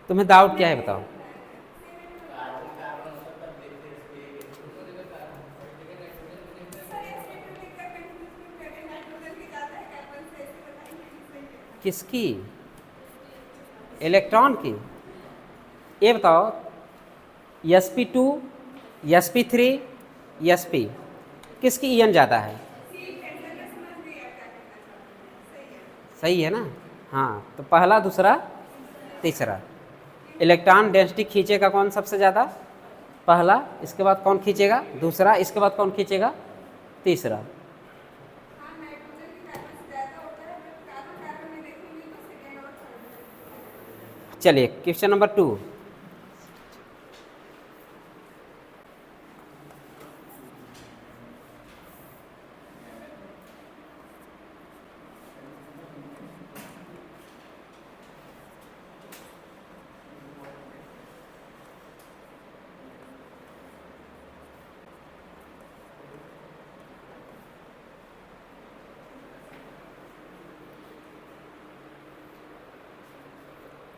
तुम्हें डाउट क्या है बताओ? किसकी, इलेक्ट्रॉन की? ये बताओ sp2 sp3 sp किसकी ईएन ज़्यादा है? सही है ना, हाँ। तो पहला, दूसरा, तीसरा इलेक्ट्रॉन डेंसिटी खींचेगा कौन सबसे ज़्यादा, पहला, इसके बाद कौन खींचेगा, दूसरा, इसके बाद कौन खींचेगा, तीसरा। चलिए क्वेश्चन नंबर 2,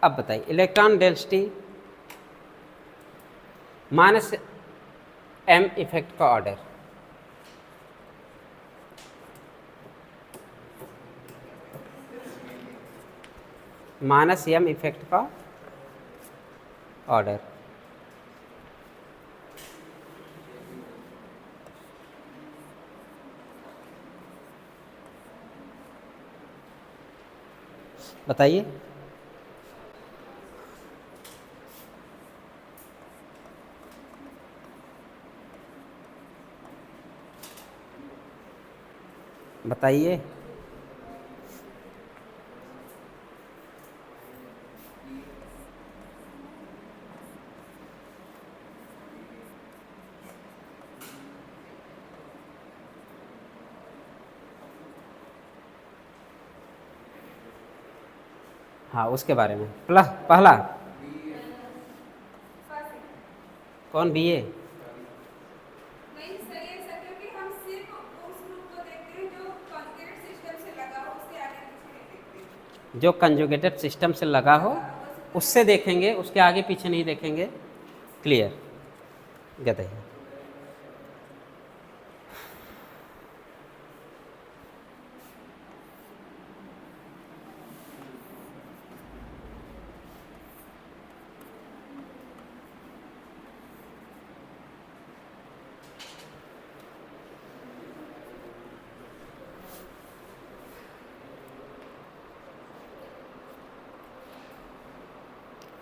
अब बताइए electron density minus M effect का ऑर्डर, माइनस एम इफेक्ट का ऑर्डर। बताइए बताइए। हाँ उसके बारे में पहला कौन बी ए? नहीं सर, ये सर क्योंकि हम सिर्फ उस ग्रुप को देखते हैं जो कंक्रीट सिस्टम से लगा हो, उसके आगे पीछे नहीं देखते। जो कंजुगेटेड सिस्टम से लगा हो बस उतना उससे देखेंगे, उसके आगे पीछे नहीं देखेंगे। क्लियर? बताइए।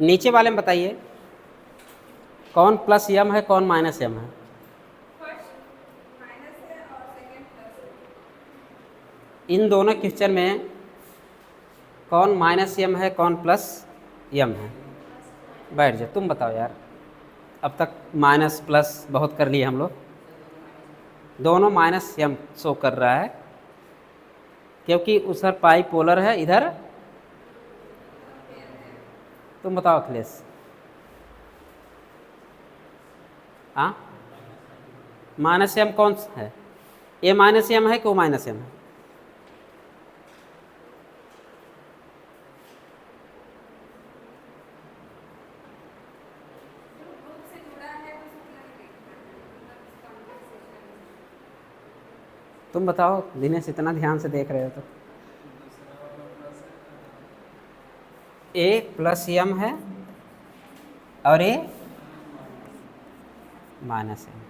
नीचे वाले में बताइए कौन प्लस यम है कौन माइनस यम है? फर्स्ट माइनस है और सेकंड प्लस है। इन दोनों क्वेश्चन में कौन माइनस यम है कौन प्लस यम है? बैठ जाओ, तुम बताओ यार। अब तक माइनस प्लस बहुत कर लिए हम लोग। दोनों माइनस यम शो कर रहा है क्योंकि उधर पाई पोलर है, इधर तुम बताओ अखिलेश। हाँ माइनस एम कौन सा है? ए माइनस एम है कि ओ माइनस एम है? ग्रुप से जुड़ा है बस उतना ही देखना है, मतलब कंक्रीट सिस्टम। तुम बताओ, दिनेश इतना ध्यान से देख रहे हो तो। ए प्लस एम है और ए माइनस एम।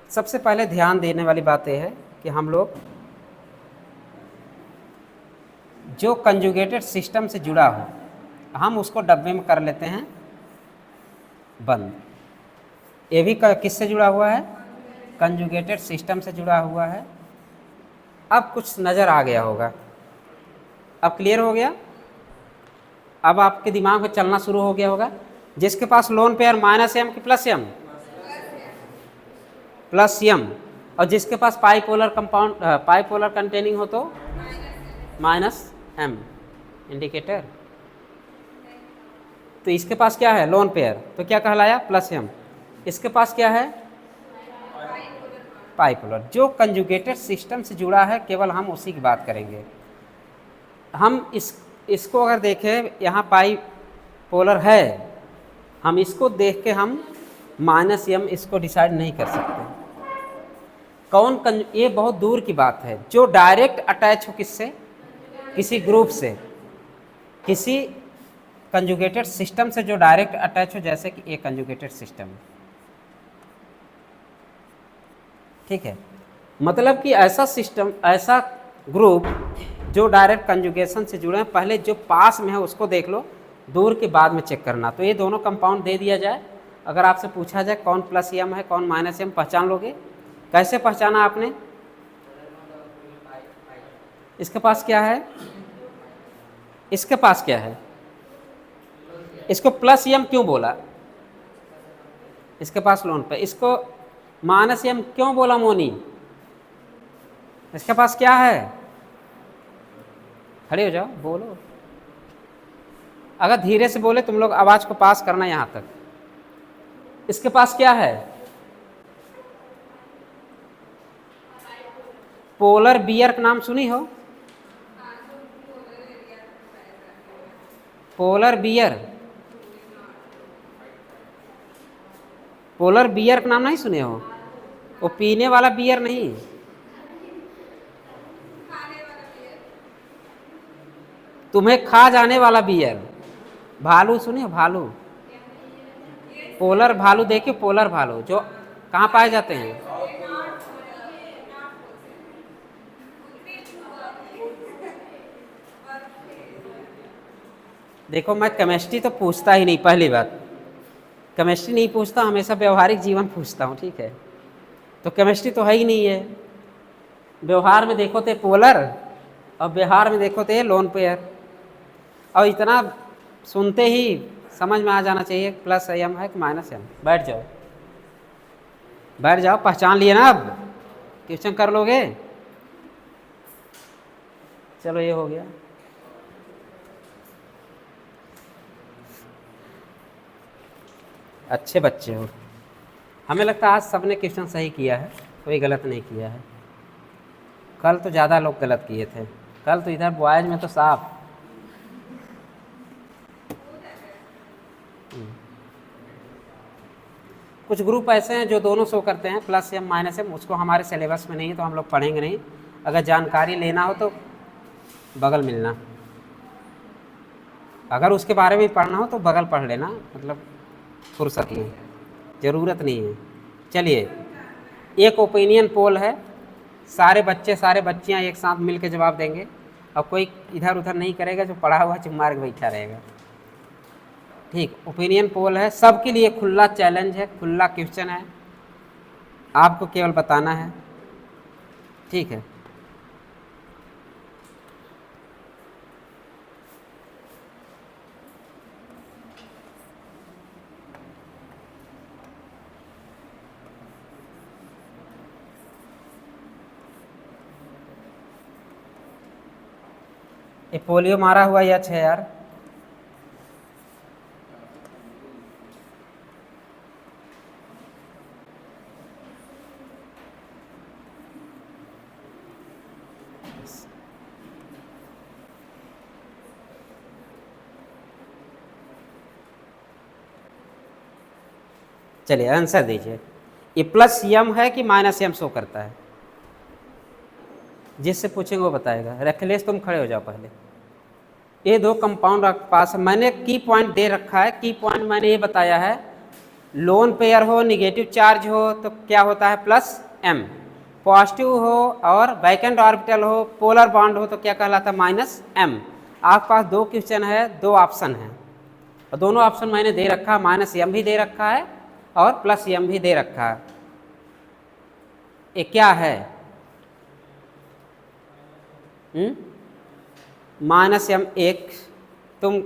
सबसे पहले ध्यान देने वाली बात यह है कि हम लोग जो कंजुगेटेड सिस्टम से जुड़ा हो हम उसको डब्बे में कर लेते हैं बंद। ये भी किससे जुड़ा हुआ है? कंजुगेटेड सिस्टम से जुड़ा हुआ है। अब कुछ नज़र आ गया होगा, अब क्लियर हो गया। अब आपके दिमाग में चलना शुरू हो गया होगा। जिसके पास लोन पेयर माइनस एम की प्लस एम, और जिसके पास पाईपोलर कंपाउंड पाईपोलर कंटेनिंग हो तो माइनस एम इंडिकेटर। तो इसके पास क्या है? लोन पेयर, तो क्या कहलाया? Plus M. इसके पास क्या है? पाईपोलर। जो कंजुगेटेड सिस्टम से जुड़ा है केवल हम उसी की बात करेंगे। हम इसको अगर देखें यहाँ पाई पोलर है, हम इसको देख के हम माइनस एम इसको डिसाइड नहीं कर सकते। ये बहुत दूर की बात है। जो डायरेक्ट अटैच हो किससे? किसी ग्रुप से, किसी कंजुगेटेड सिस्टम से जो डायरेक्ट अटैच हो, जैसे कि ये कंजुगेटेड सिस्टम। ठीक है, मतलब कि ऐसा सिस्टम, ऐसा ग्रुप जो डायरेक्ट कंजुगेशन से जुड़े हैं। पहले जो पास में है उसको देख लो, दूर के बाद में चेक करना। तो ये दोनों कंपाउंड दे दिया जाए, अगर आपसे पूछा जाए कौन प्लस एम है कौन माइनस एम, पहचान लोगे? कैसे पहचाना आपने? इसके पास क्या है? इसके पास क्या है? इसको प्लस एम क्यों बोला? इसके पास लोन पे। इसको माइनस एम क्यों बोला मोनी? इसके पास क्या है? खड़े हो जाओ, बोलो। अगर धीरे से बोले तुम लोग आवाज को पास करना यहां तक। इसके पास क्या है? पोलर बियर का नाम सुनी हो? पोलर बियर, पोलर बियर का नाम नहीं सुने हो? वो पीने वाला बियर नहीं, तुम्हें खा जाने वाला बियर। भालू सुने हो? भालू, पोलर भालू देखिए, पोलर भालू जो कहाँ पाए जाते हैं? देखो मैं केमिस्ट्री तो पूछता ही नहीं, पहली बात केमिस्ट्री नहीं पूछता, हमेशा व्यवहारिक जीवन पूछता हूँ, ठीक है? तो केमिस्ट्री तो है ही नहीं है। व्यवहार में देखो तो पोलर और व्यवहार में देखो तो लोन पेयर, और इतना सुनते ही समझ में आ जाना चाहिए प्लस एम है कि माइनस एम। बैठ जाओ, बैठ जाओ, पहचान लिए ना? अब क्वेश्चन कर लोगे? चलो ये हो गया। अच्छे बच्चे हो, हमें लगता है आज सबने क्वेश्चन सही किया है, कोई गलत नहीं किया है। कल तो ज़्यादा लोग गलत किए थे, कल तो इधर बॉयज में तो साफ। कुछ ग्रुप ऐसे हैं जो दोनों शो करते हैं, प्लस एम माइनस एम, उसको हमारे सिलेबस में नहीं है तो हम लोग पढ़ेंगे नहीं। अगर जानकारी लेना हो तो बगल मिलना, अगर उसके बारे में पढ़ना हो तो बगल पढ़ लेना, मतलब फुर्सत में, ज़रूरत नहीं है। चलिए, एक ओपिनियन पोल है, सारे बच्चे सारे बच्चियां एक साथ मिल के जवाब देंगे, और कोई इधर उधर नहीं करेगा, जो पढ़ा हुआ चुप मार के बैठा रहेगा। ठीक, ओपिनियन पोल है, सबके लिए खुला चैलेंज है, खुला क्वेश्चन है, आपको केवल बताना है, ठीक है? ये पोलियो मारा हुआ यच है यार, चलिए आंसर दीजिए। ये प्लस यम है कि माइनस यम शो करता है? जिससे पूछेंगे वो बताएगा। रखलेश तुम खड़े हो जाओ पहले। ये दो कंपाउंड पास, मैंने की पॉइंट दे रखा है, की पॉइंट मैंने ये बताया है, लोन पेयर हो, निगेटिव चार्ज हो तो क्या होता है? Plus M. पॉजिटिव हो और वैकेंट ऑर्बिटल हो, पोलर बॉन्ड हो तो क्या कहलाता है? Minus M. आपके पास दो क्वेश्चन है, दो ऑप्शन है, और दोनों ऑप्शन मैंने दे रखा है, माइनस एम भी दे रखा है और प्लस एम भी दे रखा है। ये क्या है? माइनस एम एक। तुम,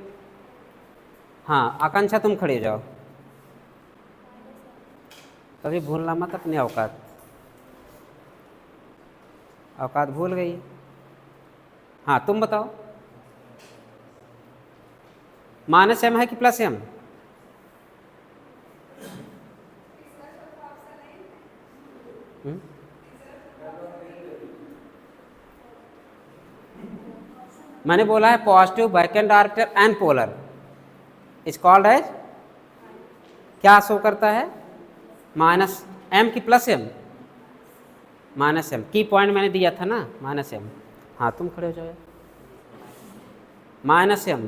हाँ आकांक्षा तुम खड़े जाओ, कभी भूलना मत अपनी औकात, औकात भूल गई। हाँ तुम बताओ, माइनस एम है कि प्लस एम? मैंने बोला है positive vacant orbital and polar is called as, क्या शो करता है? माइनस एम की प्लस एम? Minus M. की पॉइंट मैंने दिया था ना, माइनस एम। हाँ तुम खड़े हो जाओ। माइनस एम,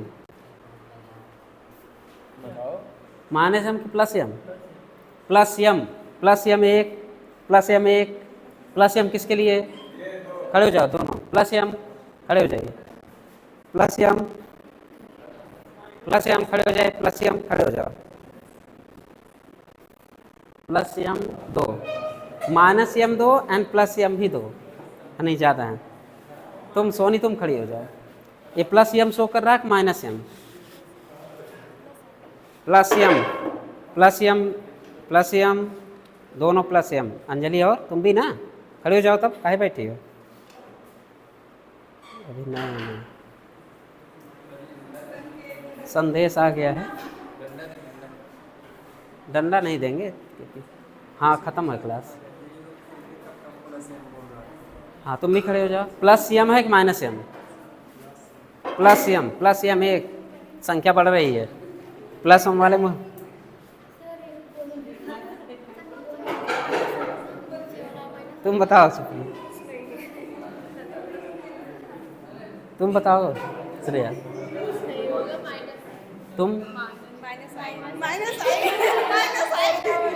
माइनस एम की plus M, plus M, plus M एक, प्लस एम एक, प्लस एम किसके लिए? खड़े हो जाओ दोनों, प्लस एम, खड़े हो जाइए, प्लस एम, प्लस एम खड़े हो जाए, प्लस एम खड़े हो जाओ, प्लस एम दो, माइनस एम दो एंड प्लस एम भी दो, नहीं ज़्यादा है। तुम सोनी तुम खड़ी हो जाओ। ये प्लस एम शो कर रहा है कि minus M? Plus M, plus M, plus M, दोनों प्लस एम। अंजलि और तुम भी ना खड़े हो जाओ, तब काहे बैठी हो? अभी नहीं, संदेश आ गया है, डंडा नहीं देंगे। हाँ ख़त्म है क्लास। हाँ तुम भी खड़े हो जाओ। प्लस एम है कि minus M? Plus M, plus M एक, संख्या बढ़ रही है। प्लस वन वाले में तुम बताओ सुप्रिया, तुम बताओ श्रेया, तुम माइनस आई माइनस आई माइनस आई माइनस आई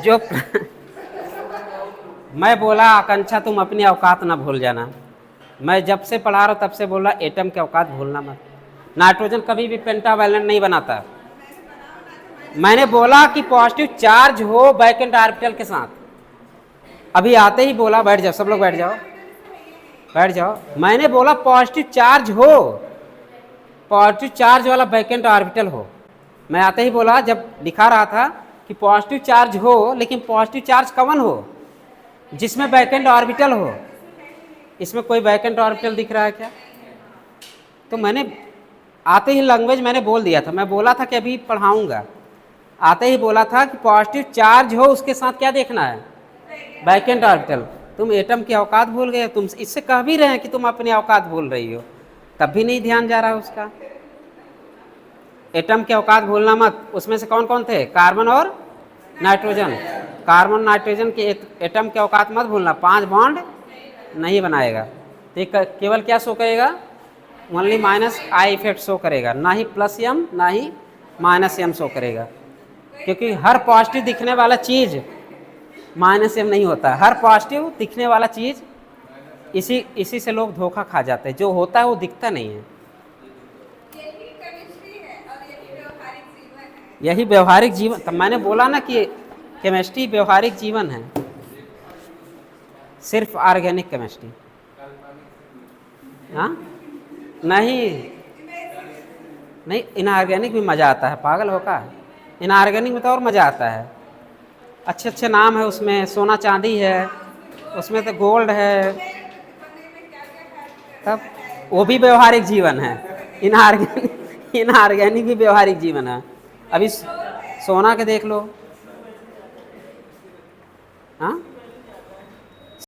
जो मैं बोला आकांक्षा तुम अपनी औकात ना भूल जाना। मैं जब से पढ़ा रहा हूँ तब से बोल रहा एटम की औकात भूलना मत। नाइट्रोजन कभी भी पेंटावैलेंट नहीं बनाता। मैंने बोला कि पॉजिटिव चार्ज हो वैकेंट ऑर्बिटल के साथ। अभी आते ही बोला, बैठ जाओ सब लोग, बैठ जाओ बैठ जाओ। मैंने बोला पॉजिटिव चार्ज हो, पॉजिटिव चार्ज वाला वैकेंट ऑर्बिटल हो। मैं आते ही बोला, जब दिखा रहा था कि पॉजिटिव चार्ज हो, लेकिन पॉजिटिव चार्ज कौन हो? जिसमें वैकेंट ऑर्बिटल हो। इसमें कोई वैकेंट ऑर्बिटल दिख रहा है क्या? तो मैंने आते ही लैंग्वेज मैंने बोल दिया था। मैं बोला था कि अभी पढ़ाऊंगा, आते ही बोला था कि पॉजिटिव चार्ज हो, उसके साथ क्या देखना है? Vacant orbital. तुम एटम की औकात भूल गए। तुम इससे कह भी रहे हैं कि तुम अपनी औकात भूल रही हो, तब भी नहीं ध्यान जा रहा उसका। एटम की औकात भूलना मत। उसमें से कौन कौन थे? कार्बन और नाइट्रोजन। कार्बन नाइट्रोजन के एटम की औकात मत भूलना। 5 बॉन्ड नहीं बनाएगा। तो केवल क्या शो करेगा? Only minus I effect show करेगा, ना ही प्लस एम ना ही माइनस एम शो करेगा। क्योंकि हर पॉजिटिव दिखने वाला चीज़ माइनस एम नहीं होता। हर पॉजिटिव दिखने वाला चीज़, इसी से लोग धोखा खा जाते हैं। जो होता है वो दिखता नहीं है। यही केमिस्ट्री है और यही व्यवहारिक जीवन है। यही व्यवहारिक जीवन। तब मैंने बोला ना कि केमिस्ट्री व्यवहारिक जीवन है, सिर्फ ऑर्गेनिक केमिस्ट्री। हाँ नहीं नहीं, इनऑर्गेनिक भी मज़ा आता है। पागल हो का? इनऑर्गेनिक में तो और मज़ा आता है। अच्छे अच्छे नाम है उसमें, सोना चांदी है उसमें, तो गोल्ड है। तब वो भी व्यवहारिक जीवन है। इनऑर्गेनिक भी व्यवहारिक जीवन है। अभी सोना के देख लो। हाँ